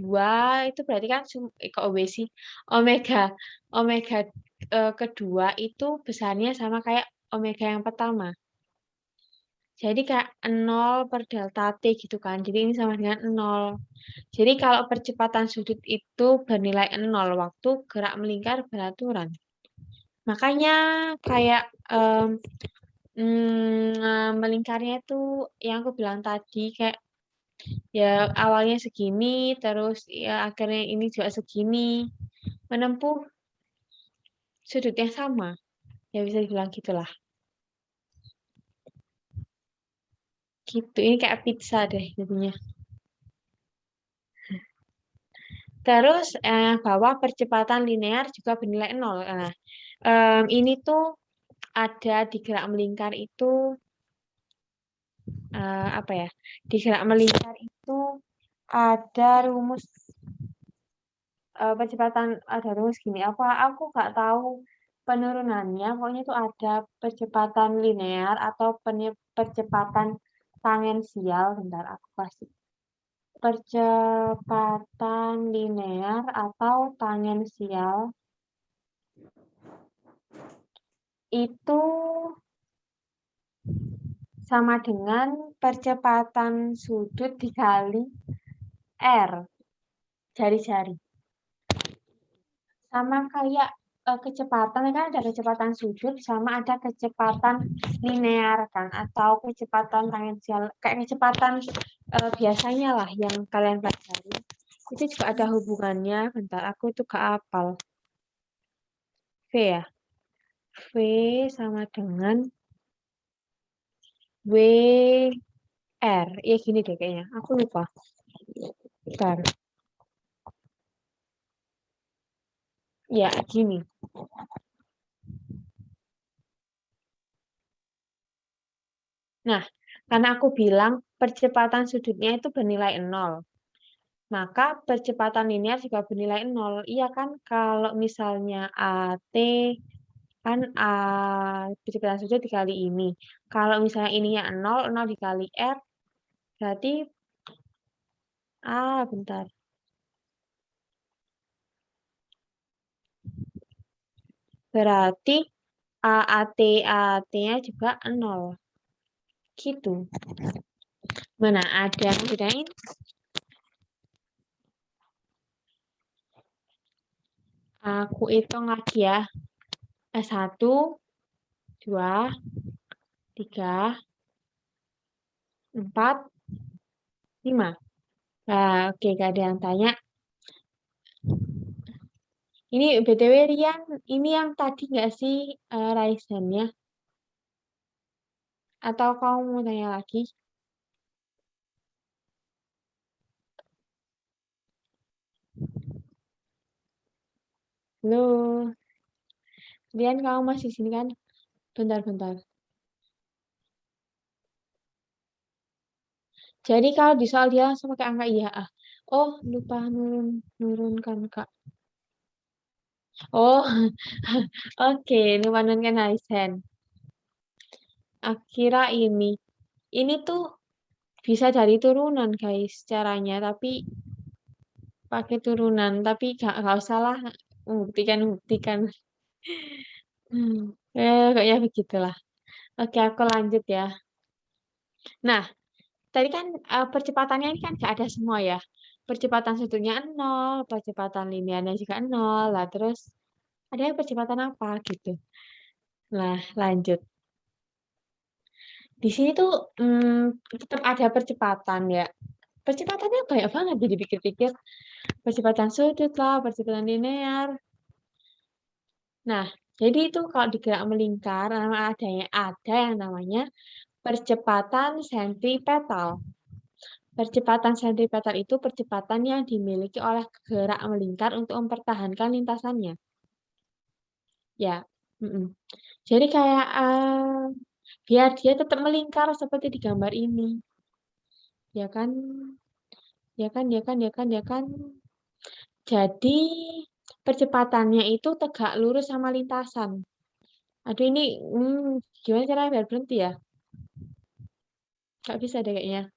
itu berarti kan kok W sih? Omega omega kedua itu besarnya sama kayak omega yang pertama. Jadi kayak 0 per delta T gitu kan. Jadi ini sama dengan 0. Jadi kalau percepatan sudut itu bernilai 0 waktu gerak melingkar beraturan. Makanya kayak melingkarnya itu yang aku bilang tadi kayak ya awalnya segini terus ya akhirnya ini juga segini menempuh sudut yang sama ya bisa dibilang gitulah gitu ini kayak pizza deh jadinya terus bawah percepatan linear juga bernilai 0 nah ini tuh ada di gerak melingkar itu apa ya di gerak melingkar itu ada rumus percepatan ada rumus gini apa aku nggak tahu penurunannya pokoknya itu ada percepatan linear atau percepatan tangensial bentar aku kasih percepatan linear atau tangensial itu sama dengan percepatan sudut dikali R jari-jari sama kayak kecepatan kan ada kecepatan sudut sama ada kecepatan linear kan atau kecepatan tangensial kayak kecepatan biasanya lah yang kalian pelajari itu juga ada hubungannya bentar aku itu gak hafal V ya V sama dengan WR ya gini deh kayaknya aku lupa bentar ya gini Nah, karena aku bilang percepatan sudutnya itu bernilai 0, maka percepatan linear juga bernilai 0. Iya kan? Kalau misalnya AT kan percepatan sudut dikali ini. Kalau misalnya ininya 0, 0 dikali R, berarti, bentar. Berarti AT-nya juga 0. Gitu. Mana ada yang bedain? Aku hitung lagi ya. 1, 2, 3, 4, 5. Nah, oke, gak ada yang tanya. Ini BTW Rian, ini yang tadi nggak sih Raisan-nya? Atau kamu mau tanya lagi? Halo, Rian kamu masih di sini kan? Bentar-bentar. Jadi kalau di soal dia langsung pakai angka IHA. Oh, lupa nurunkan, Kak. Oh, oke, lupa nurunkan Raisan. Akhirnya ini tuh bisa dari turunan guys caranya, tapi pakai turunan, tapi gak usah lah membuktikan. Kayaknya begitulah. Oke, aku lanjut ya. Nah, tadi kan percepatannya ini kan gak ada semua ya. Percepatan sudutnya 0, percepatan linearnya juga 0, lah terus ada percepatan apa gitu. Nah, lanjut. Di sini tuh tetap ada percepatan ya. Percepatannya banyak banget jadi pikir-pikir. Percepatan sudut lah, percepatan linear. Nah, jadi itu kalau digerak melingkar, ada yang namanya percepatan sentripetal. Percepatan sentripetal itu percepatan yang dimiliki oleh gerak melingkar untuk mempertahankan lintasannya. Ya, jadi kayak biar dia tetap melingkar seperti di gambar ini. Ya kan? Ya kan, ya kan, ya kan, ya kan. Jadi percepatannya itu tegak lurus sama lintasan. Aduh ini, gimana caranya biar berhenti ya? Gak bisa deh kayaknya.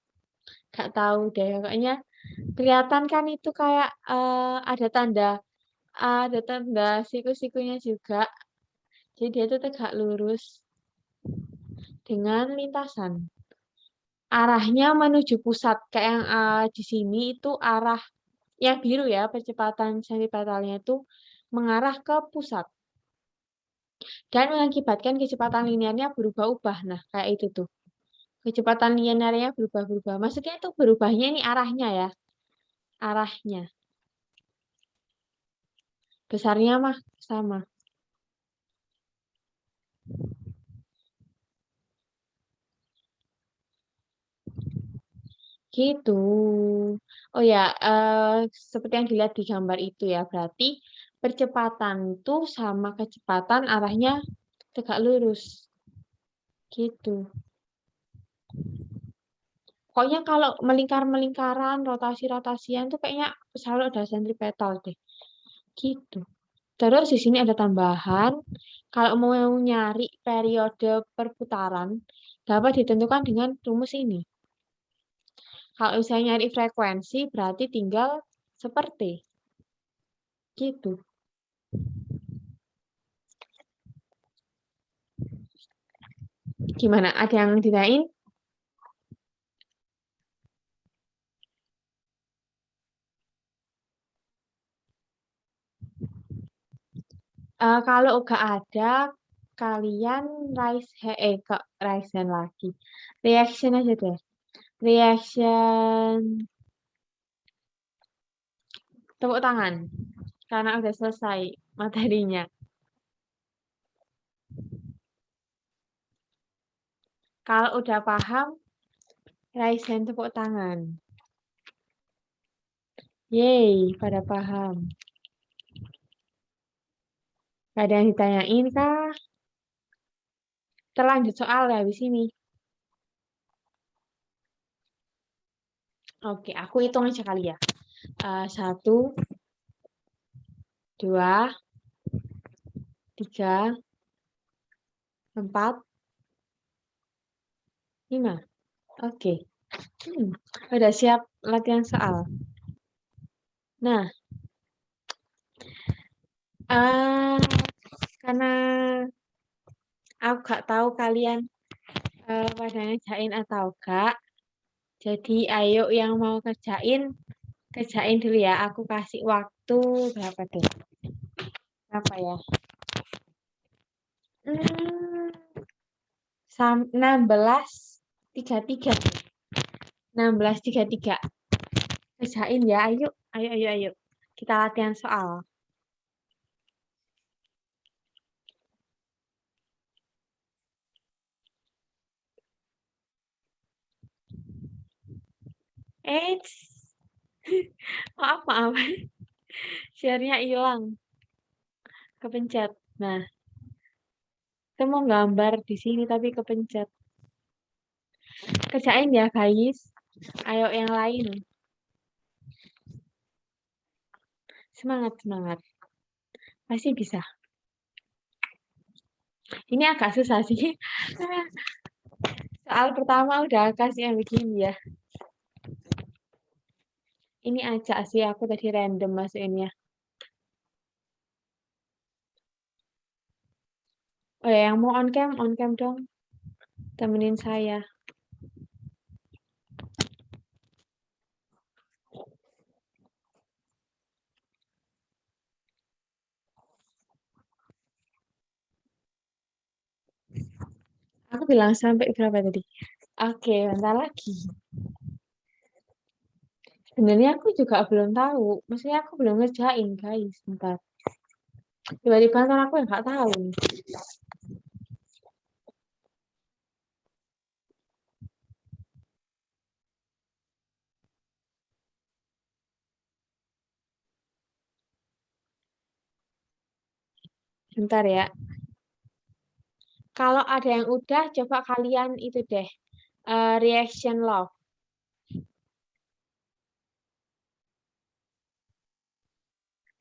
Gak tahu deh, kayaknya kelihatan kan itu kayak ada tanda siku-sikunya juga. Jadi dia itu tegak lurus dengan lintasan. Arahnya menuju pusat. Kayak yang di sini itu arah yang biru ya, percepatan sentripetalnya itu mengarah ke pusat. Dan mengakibatkan kecepatan linearnya berubah-ubah. Nah, kayak itu tuh. Kecepatan linearnya berubah-ubah. Maksudnya itu berubahnya ini arahnya ya. Arahnya. Besarnya mah sama. Gitu. Oh ya, seperti yang dilihat di gambar itu ya, berarti percepatan tuh sama kecepatan arahnya tegak lurus. Gitu. Pokoknya kalau melingkar-melingkaran, rotasi-rotasian tuh kayaknya selalu ada sentripetal deh. Gitu. Terus di sini ada tambahan, kalau mau nyari periode perputaran, dapat ditentukan dengan rumus ini. Kalau misalnya nyari frekuensi, berarti tinggal seperti gitu. Gimana? Ada yang ditanyain? Kalau nggak ada, kalian raise hand lagi. Reaction aja deh. Reaction tepuk tangan. Karena udah selesai materinya. Kalau udah paham, raise hand tepuk tangan. Yeay, pada paham. Gak ada yang ditanyain kah? Terlanjut soal ya habis ini. Oke, aku hitung aja kali ya. 1, 2, 3, 4, 5. Oke. Udah siap latihan soal. Nah, karena aku gak tahu kalian pada ngerjain atau gak, jadi ayo yang mau kerjain dulu ya. Aku kasih waktu berapa deh? Berapa ya? 16:33. 16:33. Kerjain ya, ayo. Ayo. Kita latihan soal. Maaf. Share-nya hilang. Kepencet. Nah, kita mau gambar di sini tapi kepencet. Kerjain ya, guys. Ayo yang lain. Semangat. Pasti bisa. Ini agak susah sih. Soal pertama udah kasih yang begini ya. Ini aja sih, aku tadi random masukinnya. Oh ya, yang mau on cam dong. Temenin saya. Aku bilang sampai berapa tadi? Oke, bentar lagi. Sebenarnya aku juga belum tahu. Maksudnya aku belum ngerjain, guys. Bentar. Tiba-tiba ntar aku yang nggak tahu. Bentar ya. Kalau ada yang udah, coba kalian itu deh. Reaction love.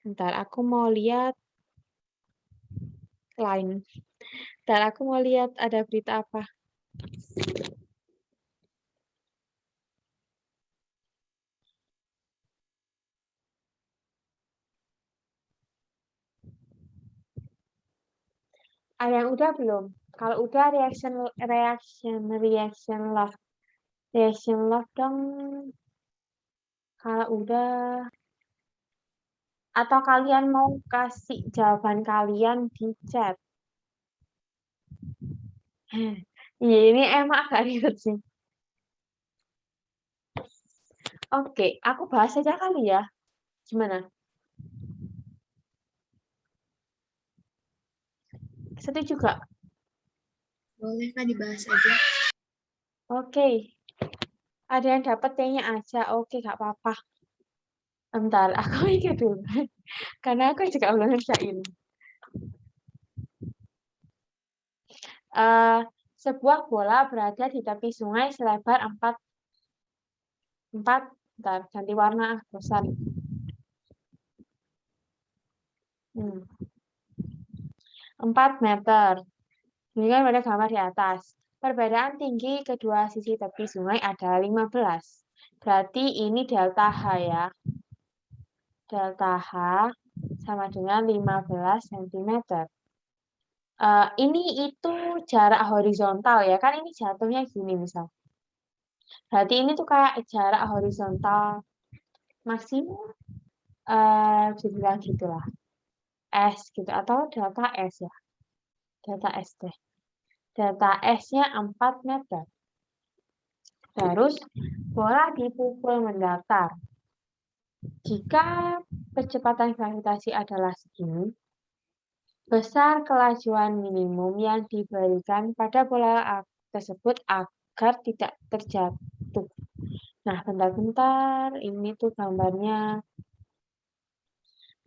Bentar, aku mau lihat line. Bentar, aku mau lihat ada berita apa. Ada yang udah belum? Kalau udah reaction love. Reaction love dong. Kalau udah, atau kalian mau kasih jawaban kalian di chat. Iya, ini emang agak ribet sih. Oke, aku bahas aja kali ya. Gimana? Setuju juga? Boleh Kak dibahas aja. Oke. Ada yang dapat kayaknya aja. Oke, gak apa-apa. Bentar, aku mikir dulu. Karena aku juga belum ngerjain. Sebuah bola berada di tepi sungai selebar 4, bentar, ganti warna, bosan. 4 meter. Ini kan pada gambar di atas. Perbedaan tinggi kedua sisi tepi sungai adalah 15. Berarti ini delta H ya. Delta H sama dengan 15 cm. Ini itu jarak horizontal ya. Kan ini jatuhnya gini misal. Berarti ini tuh kayak jarak horizontal maksimum. Dibilang gitulah. S gitu. Atau delta S ya. Delta S deh. Delta S-nya 4 meter. Terus bola dipukul mendatar. Jika kecepatan gravitasi adalah segini, besar kelajuan minimum yang diberikan pada bola tersebut agar tidak terjatuh. Nah, bentar-bentar, ini tuh gambarnya.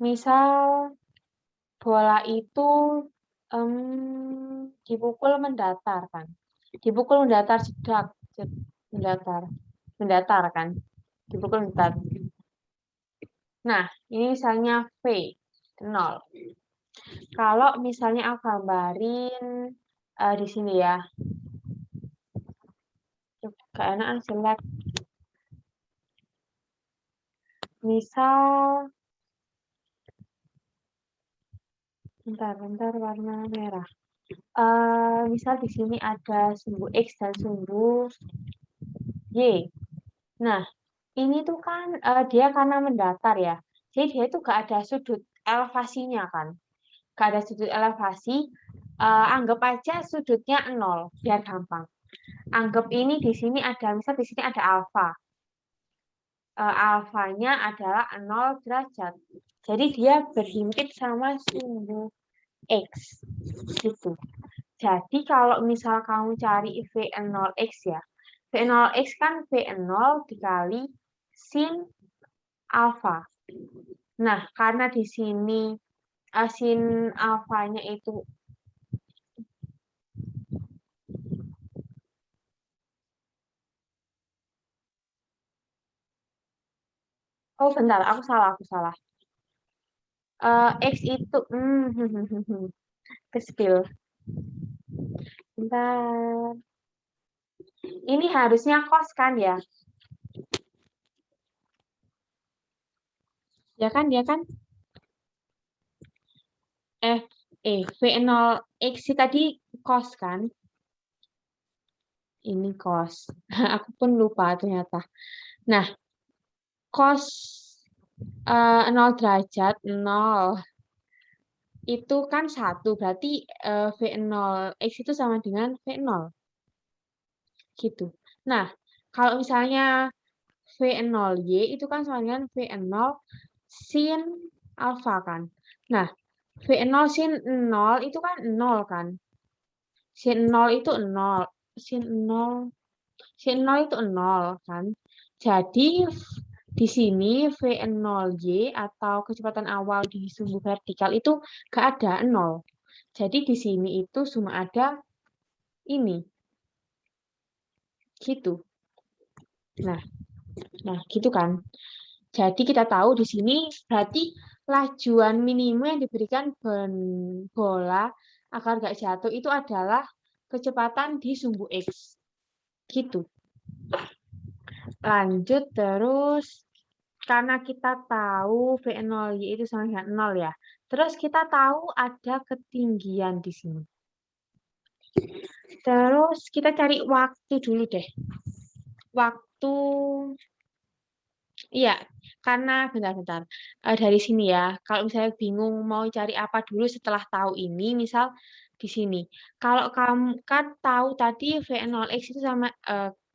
Misal bola itu dipukul mendatar kan. Dipukul mendatar jedak, mendatar kan. Dipukul bentar. Nah, ini misalnya V, 0. Kalau misalnya aku gambarin di sini ya. Keenakan select. Misal, bentar, warna merah. Misal di sini ada sumbu X dan sumbu Y. Nah, ini tuh kan dia karena mendatar ya. Jadi dia itu gak ada sudut elevasinya kan. Gak ada sudut elevasi. Anggap aja sudutnya 0, biar gampang. Anggap ini di sini ada, misal di sini ada alfa. Alfanya adalah 0 derajat. Jadi dia berhimpit sama sumbu X. Gitu. Jadi kalau misal kamu cari V0X ya, V0X kan V0 dikali sin alfa. Nah, karena di sini sin alfanya itu oh bentar, aku salah. X itu kecil. Bentar. Ini harusnya cos kan ya? Ya kan? V0X tadi cos kan? Ini cos. Aku pun lupa ternyata. Nah, cos 0 derajat 0 itu kan 1, berarti V0X itu sama dengan V0. Gitu. Nah, kalau misalnya V0Y itu kan sama dengan V0 sin alfa kan. Nah, V0 sin 0 itu kan 0 kan. Sin 0 itu 0. Sin 0 itu 0 kan. Jadi di sini V0Y atau kecepatan awal di sumbu vertikal itu gak ada 0. Jadi di sini itu cuma ada ini. Gitu. Nah, gitu kan. Jadi kita tahu di sini berarti lajuan minimum yang diberikan bola agar gak jatuh itu adalah kecepatan di sumbu X. Gitu. Lanjut terus, karena kita tahu V0Y itu sama dengan 0 ya. Terus kita tahu ada ketinggian di sini. Terus kita cari waktu dulu deh. Waktu, iya, karena bentar. Dari sini ya, kalau misalnya bingung mau cari apa dulu setelah tahu ini, misal di sini. Kalau kamu kan tahu tadi V0X itu sama,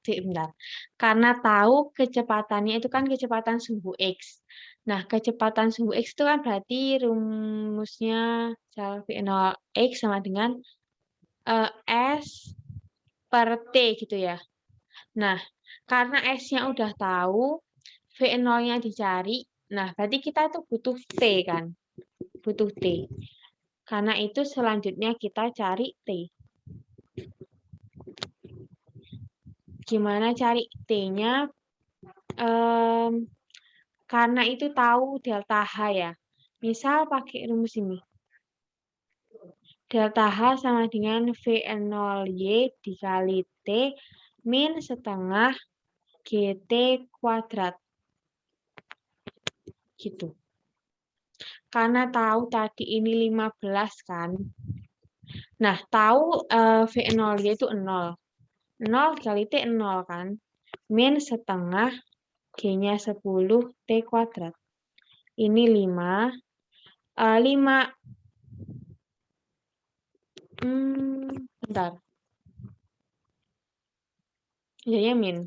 bentar. Karena tahu kecepatannya itu kan kecepatan sumbu X. Nah, kecepatan sumbu X itu kan berarti rumusnya V0X sama dengan S per T gitu ya. Nah, karena S-nya udah tahu, V0-nya dicari, nah berarti kita tuh butuh T kan. Butuh T. Karena itu selanjutnya kita cari T. Gimana cari T-nya? Karena itu tahu delta H ya. Misal pakai rumus ini. Delta H sama dengan V0Y dikali T min setengah GT kuadrat. Gitu. Karena tahu tadi ini 15 kan. Nah, tahu V0Y itu 0. 0 dikali T 0 kan. Min setengah G-nya 10 T kuadrat. Ini 5. 5. Bentar. Jadinya min.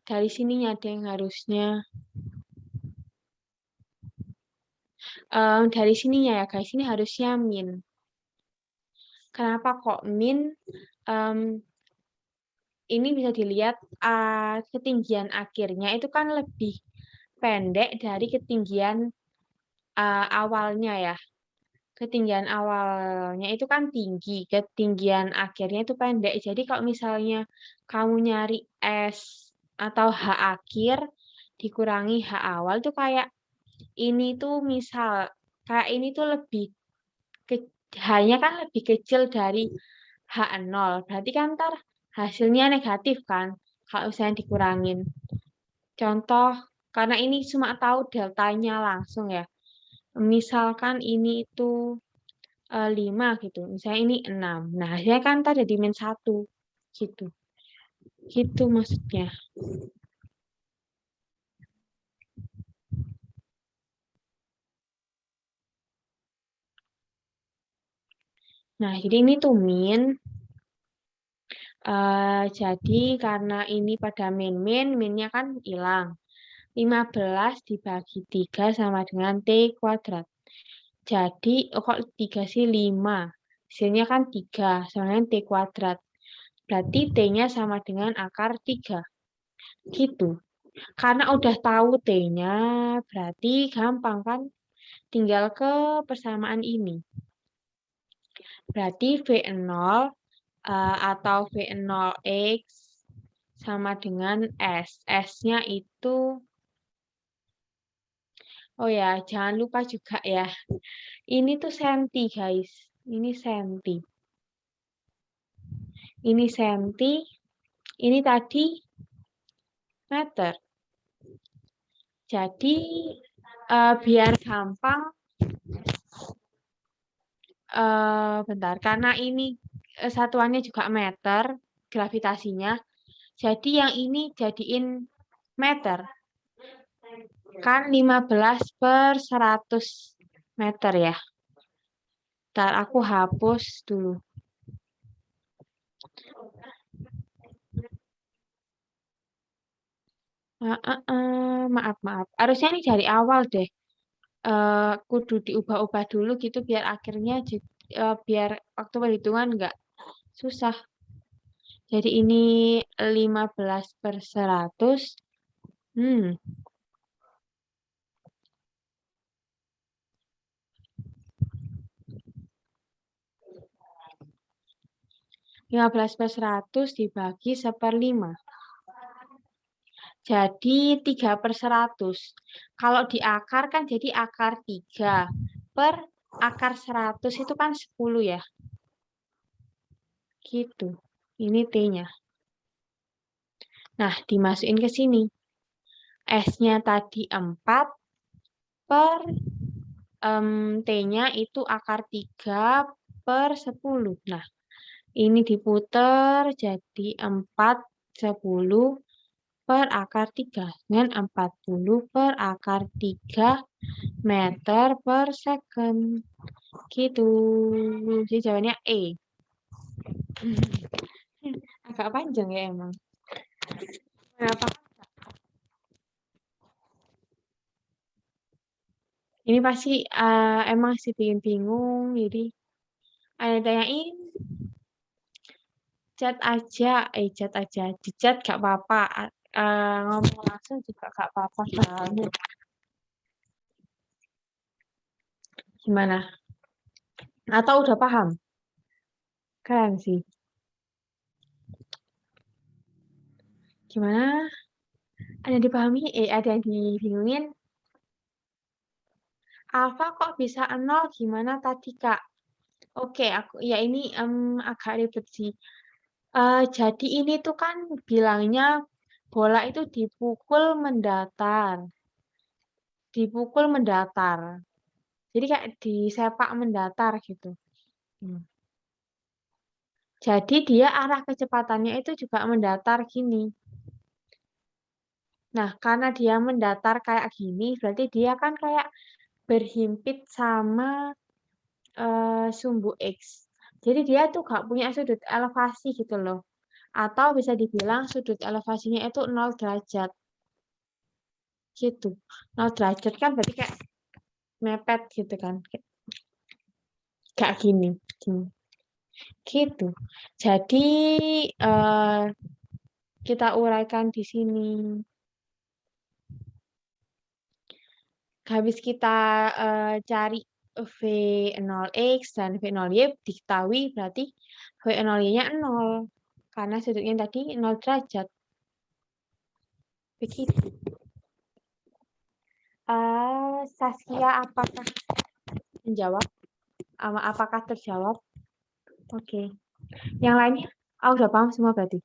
Dari sininya ada yang harusnya. Dari sininya ya guys, ini harusnya min. Kenapa kok min? Ini bisa dilihat ketinggian akhirnya itu kan lebih pendek dari ketinggian awalnya ya. ketinggian awalnya itu kan tinggi, ketinggian akhirnya itu pendek. Jadi kalau misalnya kamu nyari S atau H akhir dikurangi H awal tuh kayak ini tuh misal kayak ini tuh lebih ke, H-nya kan lebih kecil dari H0. Berarti kan ntar hasilnya negatif kan kalau misalnya dikurangin. Contoh, karena ini cuma tahu deltanya langsung ya. Misalkan ini itu 5 gitu. Misalnya ini 6. Nah, hasilnya kan tadi di min 1 gitu. Gitu maksudnya. Nah, jadi ini tuh min. Jadi karena ini pada min-min, minnya kan hilang. 15 dibagi 3 sama dengan T kuadrat. Jadi, kok 3 sih 5? Hasilnya kan 3 sama dengan T kuadrat. Berarti T-nya sama dengan akar 3. Gitu. Karena udah tahu T-nya, berarti gampang kan? Tinggal ke persamaan ini. Berarti V0 atau V0X sama dengan S. S-nya itu, oh ya, jangan lupa juga ya. Ini tuh senti, guys. Ini senti. Ini senti. Ini tadi meter. Jadi, biar gampang, bentar. Karena ini satuannya juga meter, gravitasinya. Jadi yang ini jadiin meter. Kan 15/100 meter ya. Ntar aku hapus dulu. Maaf. Harusnya ini dari awal deh. Kudu diubah-ubah dulu gitu biar akhirnya biar waktu perhitungan nggak susah. Jadi ini 15/100. 15/100 dibagi 1/5. Jadi 3/100. Kalau di akar kan jadi akar 3 per akar 100 itu kan 10 ya. Gitu. Ini T-nya. Nah, dimasukin ke sini. S-nya tadi 4 per T-nya itu akar 3/10. Nah, ini diputer jadi 4, 10 per akar 3. Dan 40 per akar 3 meter per second. Gitu. Jadi jawabannya E. Agak panjang ya emang. Kenapa? Ini pasti emang sih bikin bingung. Jadi ada tanyain chat aja. Di chat gak apa-apa. Ngomong langsung juga gak apa-apa soalnya. Gimana? Atau udah paham? Keren sih. Gimana? Ada yang dipahami? Ada yang dibingungin? Alfa kok bisa 0? Gimana tadi, Kak? Oke, aku ya ini agak ribet sih. Jadi ini tuh kan bilangnya bola itu dipukul mendatar. Dipukul mendatar. Jadi kayak disepak mendatar gitu. Jadi dia arah kecepatannya itu juga mendatar gini. Nah, karena dia mendatar kayak gini, berarti dia kan kayak berhimpit sama sumbu X. Jadi dia tuh gak punya sudut elevasi gitu loh. Atau bisa dibilang sudut elevasinya itu 0 derajat. Gitu. 0 derajat kan berarti kayak mepet gitu kan. Gak gini. Gitu. Jadi kita uraikan di sini. Habis kita cari V0X dan V0Y diketahui berarti V0Y-nya 0. Karena sudutnya tadi 0 derajat. Begitu. Saskia, apakah menjawab? Apakah terjawab? Oke. Yang lainnya, udah paham semua berarti?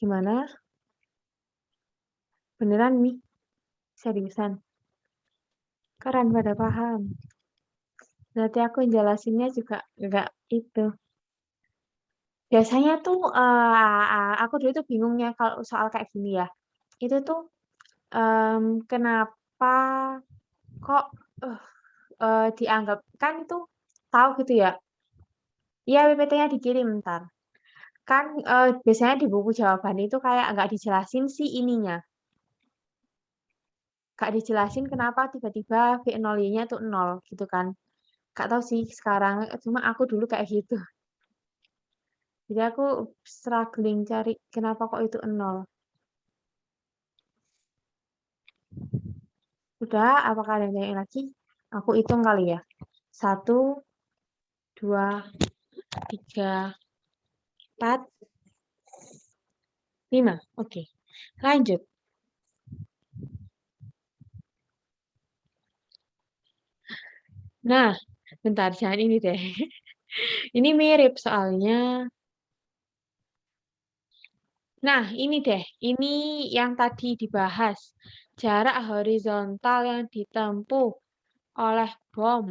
Gimana? Beneran nih? Seriusan? Keren pada paham. Berarti aku jelasinnya juga enggak itu. Biasanya tuh aku dulu tuh bingungnya kalau soal kayak gini ya. Itu tuh kenapa kok dianggap kan itu tahu gitu ya. Iya, PPT-nya dikirim ntar. Kan biasanya di buku jawaban itu kayak nggak dijelasin sih ininya. Nggak dijelasin kenapa tiba-tiba V0Y-nya tuh 0 gitu kan. Nggak tahu sih sekarang, cuma aku dulu kayak gitu. Jadi aku struggling cari kenapa kok itu 0. Udah, apakah ada yang lagi? Aku hitung kali ya. 1, 2, 3, 4, 5. Oke, lanjut. Nah, bentar, jangan ini deh. Ini mirip soalnya. Nah, ini deh. Ini yang tadi dibahas. Jarak horizontal yang ditempuh oleh bom.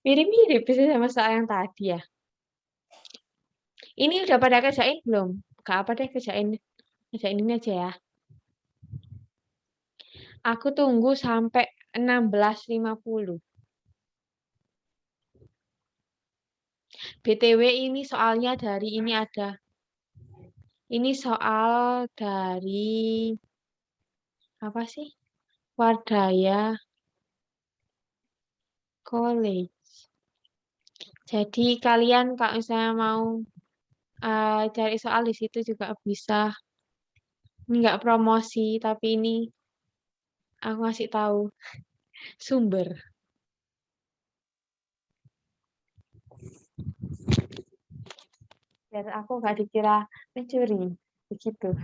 Mirip-mirip sih sama soal yang tadi ya. Ini udah pada kerjain belum? Gak apa deh, kerjain ini aja ya. Aku tunggu sampai 16.50. BTW ini soalnya dari ini ada. Ini soal dari apa sih? Wardaya College. Jadi kalian kalau misalnya mau cari soal di situ juga bisa. Ini nggak promosi, tapi ini aku ngasih tahu sumber. Biar aku nggak dikira mencuri. Begitu.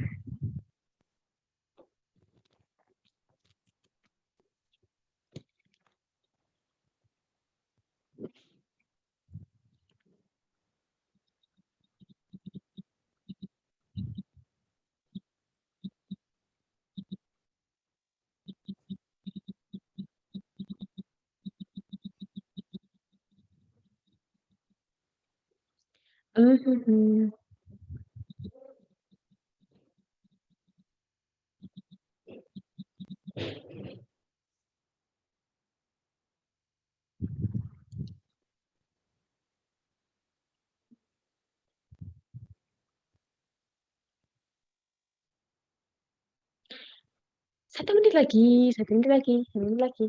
Satu menit lagi, satu menit lagi, satu menit lagi.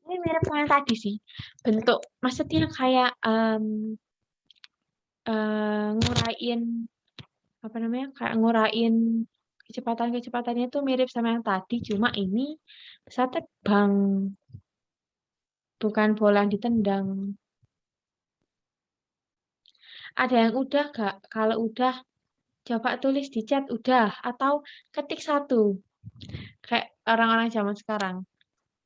Ini mirip sama yang tadi sih. Bentuk, maksudnya kayak nguraiin apa namanya? Kayak nguraiin kecepatan-kecepatannya tuh mirip sama yang tadi, cuma ini pesawat terbang. Bukan bola yang ditendang. Ada yang udah gak? Kalau udah, coba tulis di chat udah. Atau ketik 1. Kayak orang-orang zaman sekarang.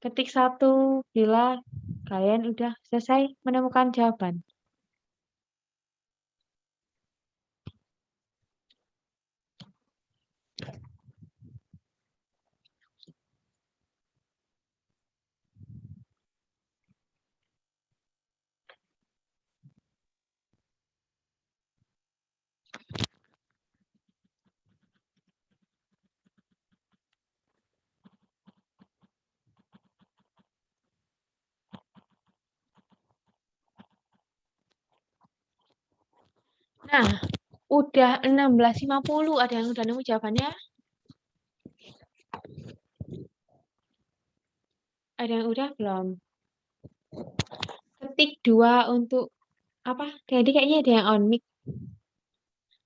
Ketik 1 bila kalian udah selesai menemukan jawaban. Nah, udah 16.50. Ada yang udah nemu jawabannya? Ada yang udah belum? Ketik 2 untuk apa? Jadi kayaknya ada yang on mic.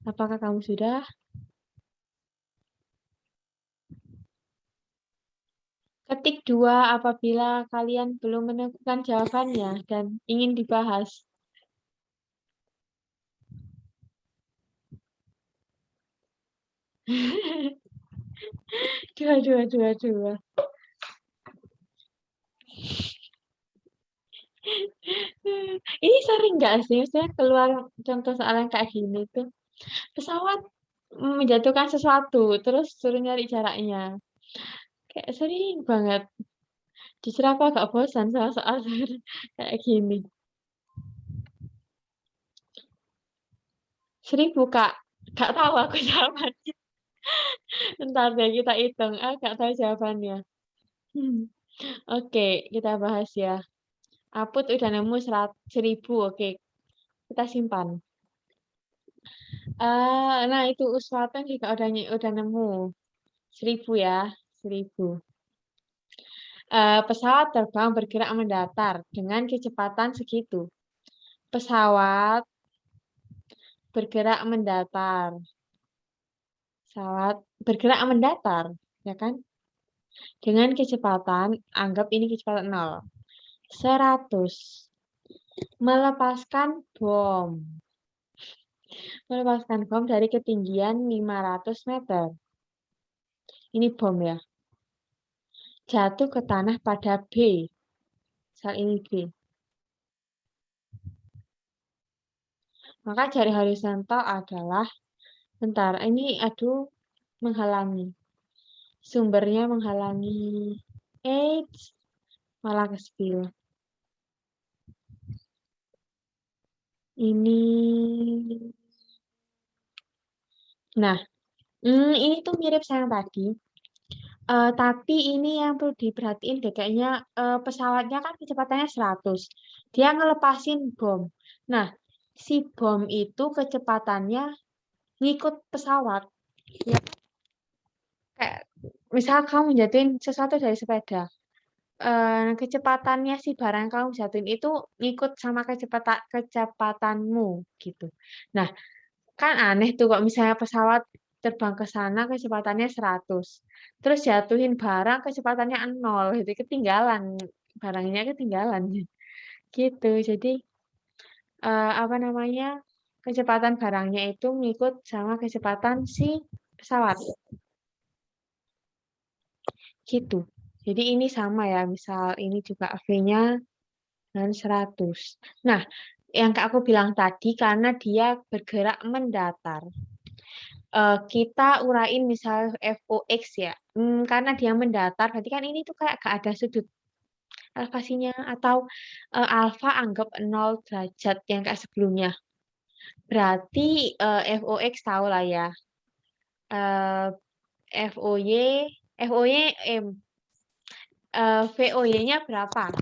Apakah kamu sudah? Ketik 2 apabila kalian belum menemukan jawabannya dan ingin dibahas. Dua. Ini sering nggak sih? Maksudnya keluar contoh soal yang kayak gini tuh. Pesawat menjatuhkan sesuatu, terus suruh nyari jaraknya. Kayak sering banget. Justru aku agak bosan sama soal kayak gini. 1000, Kak. Gak tahu aku jawabannya. Ntar deh kita hitung. Ah, gak tahu jawabannya. Oke, kita bahas ya. Aput udah nemu 1000. Oke, kita simpan. Nah itu Uswatan juga udah nemu 1000 ya, 1000. Pesawat terbang bergerak mendatar dengan kecepatan segitu. Pesawat bergerak mendatar. Pesawat bergerak mendatar, ya kan? Dengan kecepatan, anggap ini kecepatan 0. 100. Melepaskan bom. Melepaskan bom dari ketinggian 500 meter. Ini bom ya. Jatuh ke tanah pada B. Sel ini B. Maka jari horizontal adalah, bentar, ini aduh menghalangi. Sumbernya menghalangi. Malah ke spill. Ini. Nah, ini tuh mirip sama yang tadi. Tapi ini yang perlu diperhatiin deh, kayaknya pesawatnya kan kecepatannya 100. Dia ngelepasin bom. Nah, si bom itu kecepatannya ngikut pesawat. Ya, kayak misal kamu jatuhin sesuatu dari sepeda. Kecepatannya si barang yang kamu jatuhin itu ngikut sama kecepatanmu gitu. Nah, kan aneh tuh kok misalnya pesawat terbang ke sana kecepatannya 100. Terus jatuhin barang kecepatannya 0, jadi ketinggalan. Barangnya ketinggalan. Gitu. Jadi apa namanya? Kecepatan barangnya itu ngikut sama kecepatan si pesawat. Gitu. Jadi ini sama ya, misal ini juga V-nya dan 100. Nah, yang aku bilang tadi karena dia bergerak mendatar. Kita urain misal FOX ya. Karena dia mendatar, berarti kan ini tuh kayak gak ada sudut elevasinya atau alfa anggap 0 derajat yang kayak sebelumnya. Berarti FOX tahu lah ya. FOY, FOY, VOY-nya berapa?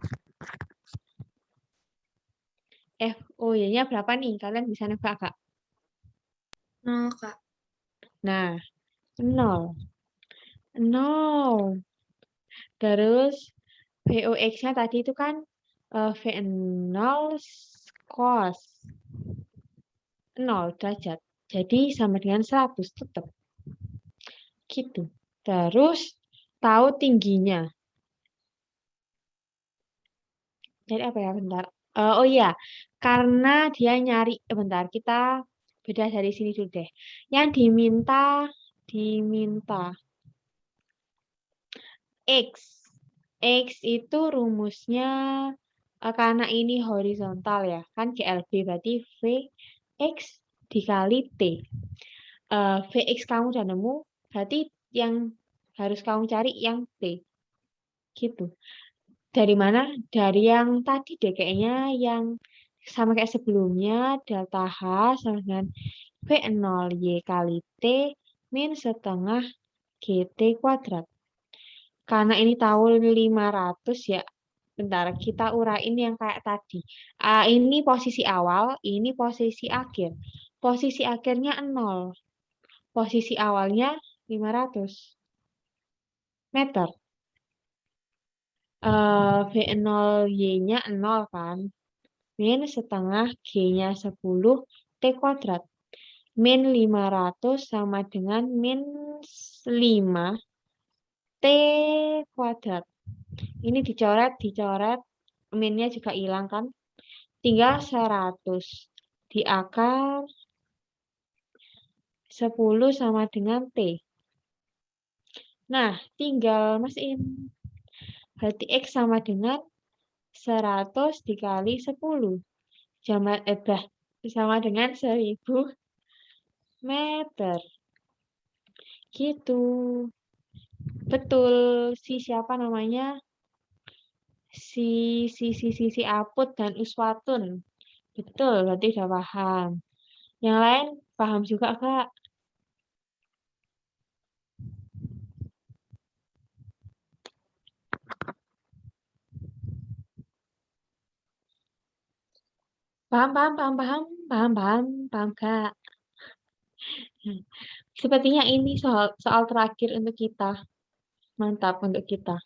FOY-nya berapa nih? Kalian bisa nebak, Kak? 0, Kak. Nah, 0. 0. Terus VOX-nya tadi itu kan V0 cos 0 derajat. Jadi sama dengan 100 tetap. Gitu. Terus tahu tingginya. Jadi apa ya? Bentar. Oh iya, karena dia nyari, bentar, kita beda dari sini dulu deh. Yang diminta X. X itu rumusnya karena ini horizontal ya, kan GLB berarti VX dikali T. VX kamu udah nemu, berarti yang harus kamu cari yang T. Gitu. Dari mana? Dari yang tadi deh kayaknya yang sama kayak sebelumnya, delta H sama dengan V0Y kali T min setengah GT kuadrat. Karena ini tahun 500 ya, bentar kita urain yang kayak tadi. Ini posisi awal, ini posisi akhir. Posisi akhirnya 0. Posisi awalnya 500 meter. V0Y-nya 0 kan. Min setengah G-nya 10 T kuadrat. min 500 sama dengan min 5 T kuadrat. Ini dicoret, minnya juga hilang kan. Tinggal 100. Diakar 10 sama dengan T. Nah, tinggal masukin. Berarti X sama dengan 100 dikali 10. Sama dengan 1000 meter. Gitu. Betul. Siapa namanya? Si Aput dan Uswatun. Betul, berarti udah paham. Yang lain paham juga, Kak? Paham, Kak. Sepertinya ini soal terakhir untuk kita. Mantap untuk kita.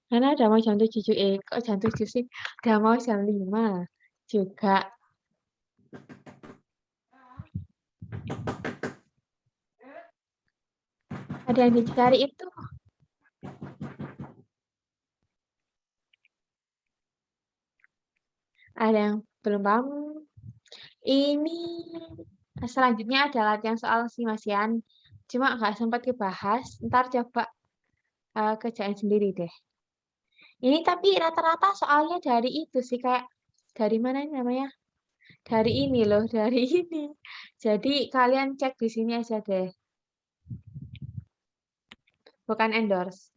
Karena udah mau jam 7, kok jam 7 sih? Udah mau jam 5 juga. Ada yang dicari itu. Ada yang belum paham. Ini selanjutnya ada latihan soal simasian. Cuma nggak sempat dibahas. Ntar coba kerjain sendiri deh. Ini tapi rata-rata soalnya dari itu sih, kayak dari mana ini namanya? Dari ini loh, dari ini. Jadi kalian cek di sini aja deh. Bukan endorse.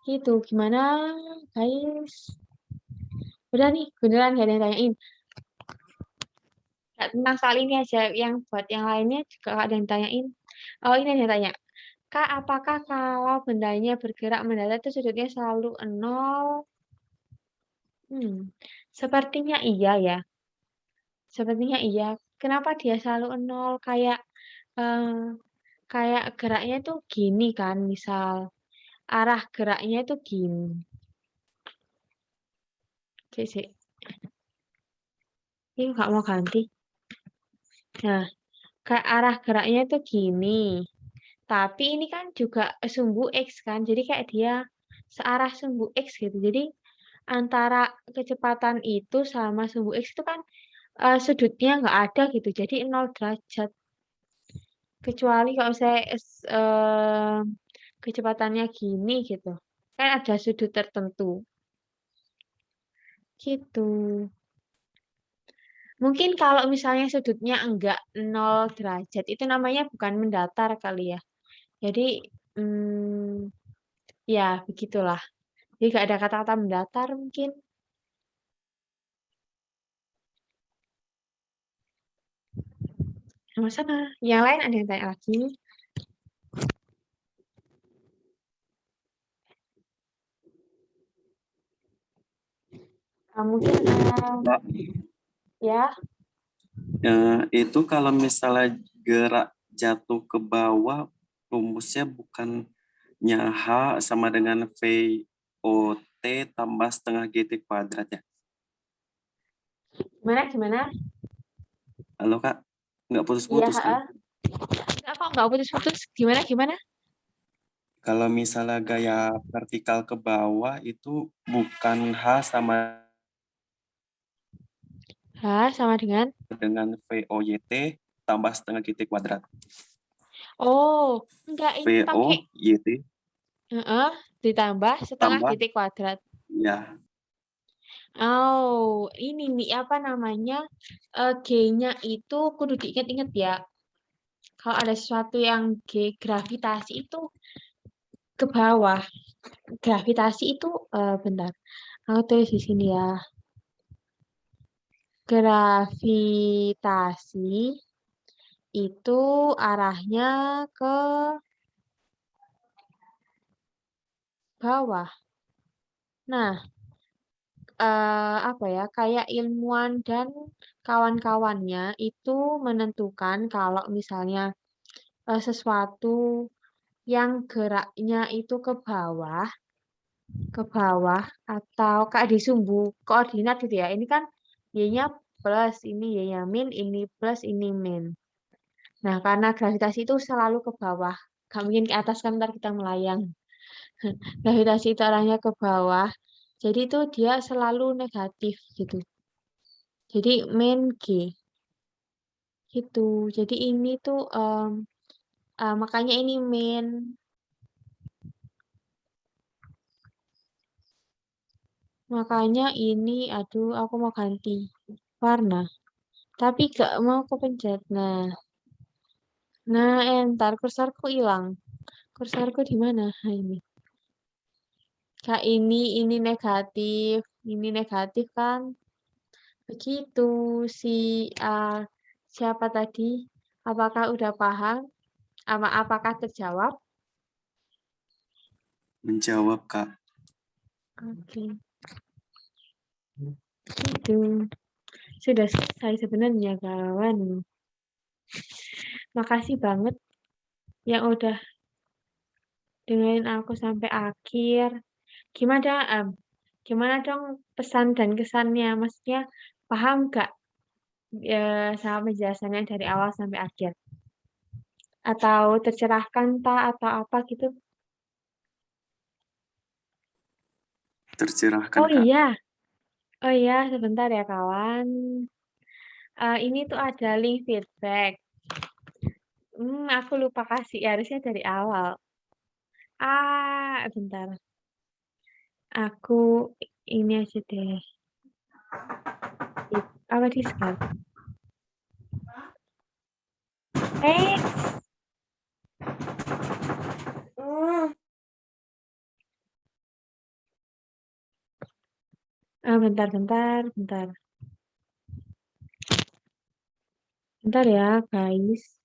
Gitu, gimana guys? Udah nih, beneran gak ada yang tanyain. Gak tentang soal ini aja, yang buat yang lainnya juga gak ada yang tanyain. Oh, ini ada yang tanya. Kak, apakah kalau bendanya bergerak mendadak itu sudutnya selalu 0? Sepertinya iya ya. Sepertinya iya. Kenapa dia selalu 0? Kayak geraknya tuh gini kan, misal arah geraknya itu gini. Cik. Ini nggak mau ganti. Nah, kayak arah geraknya itu gini. Tapi ini kan juga sumbu X kan. Jadi kayak dia searah sumbu X gitu. Jadi antara kecepatan itu sama sumbu X itu kan sudutnya nggak ada gitu. Jadi 0 derajat. Kecuali kalau saya kecepatannya gini gitu. Kan ada sudut tertentu. Gitu. Mungkin kalau misalnya sudutnya enggak 0 derajat, itu namanya bukan mendatar kali ya. Jadi, ya begitulah. Jadi nggak ada kata-kata mendatar mungkin. Sama-sama. Yang lain ada yang tanya lagi? Mungkin Mbak, ya. itu kalau misalnya gerak jatuh ke bawah, rumusnya bukannya H sama dengan VOT tambah setengah GT kuadrat ya? Gimana? Halo Kak, nggak Iya, putus-putus kan? Enggak kok, nggak putus-putus. Gimana? Kalau misalnya gaya vertikal ke bawah itu bukan H sama Sama dengan? VOYT tambah setengah GT kuadrat. Oh, enggak, ini pakai VOYT ditambah setengah tambah, GT kuadrat. ya, Oh, ini nih apa namanya? G-nya itu kudu diingat-ingat ya. Kalau ada sesuatu yang G gravitasi itu ke bawah. Gravitasi itu bentar. Aku tulis di sini ya. Gravitasi itu arahnya ke bawah. Nah, apa ya? Kayak ilmuwan dan kawan-kawannya itu menentukan kalau misalnya sesuatu yang geraknya itu ke bawah, ke bawah atau kayak di sumbu koordinat gitu ya. Ini kan Y-nya plus, ini Y-nya min, ini plus, ini min. Nah, karena gravitasi itu selalu ke bawah. Gak mungkin ke atas kan ntar kita melayang. Gravitasi itu arahnya ke bawah. Jadi itu dia selalu negatif gitu. Jadi min G gitu. Jadi ini tuh makanya ini min. Makanya ini, aduh, aku mau ganti warna. Tapi gak mau kepencet. Nah, entar kursorku hilang. Kursorku di mana? Nah, ini. Kak, ini negatif kan? Begitu si siapa tadi? Apakah udah paham? Apakah terjawab? Menjawab, Kak. Oke. Gitu. Sudah selesai sebenarnya, kawan. Makasih banget yang udah dengerin aku sampai akhir. Gimana dong pesan dan kesannya? Maksudnya paham nggak sama penjelasannya dari awal sampai akhir? Atau tercerahkan tak atau apa gitu? Tercerahkan, Oh Kak. iya, sebentar ya kawan. Ini tuh ada link feedback. Aku lupa kasih, harusnya dari awal. Bentar. Aku ini aja deh. Apa di Skype? Bentar. Bentar ya, guys.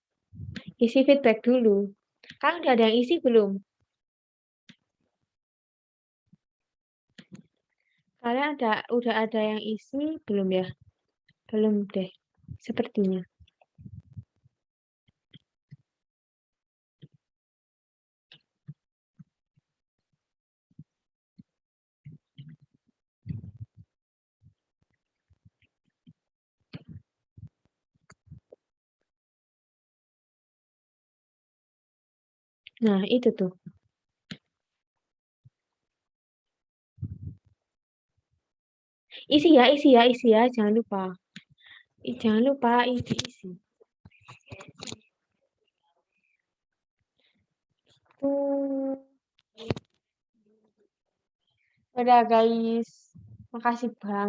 Isi feedback dulu. Kan udah ada yang isi belum? Kalian udah ada yang isi belum ya? Belum deh, sepertinya. Nah, itu tuh. Isi ya. Jangan lupa. Jangan lupa isi. Tuh. Udah guys. Makasih banget.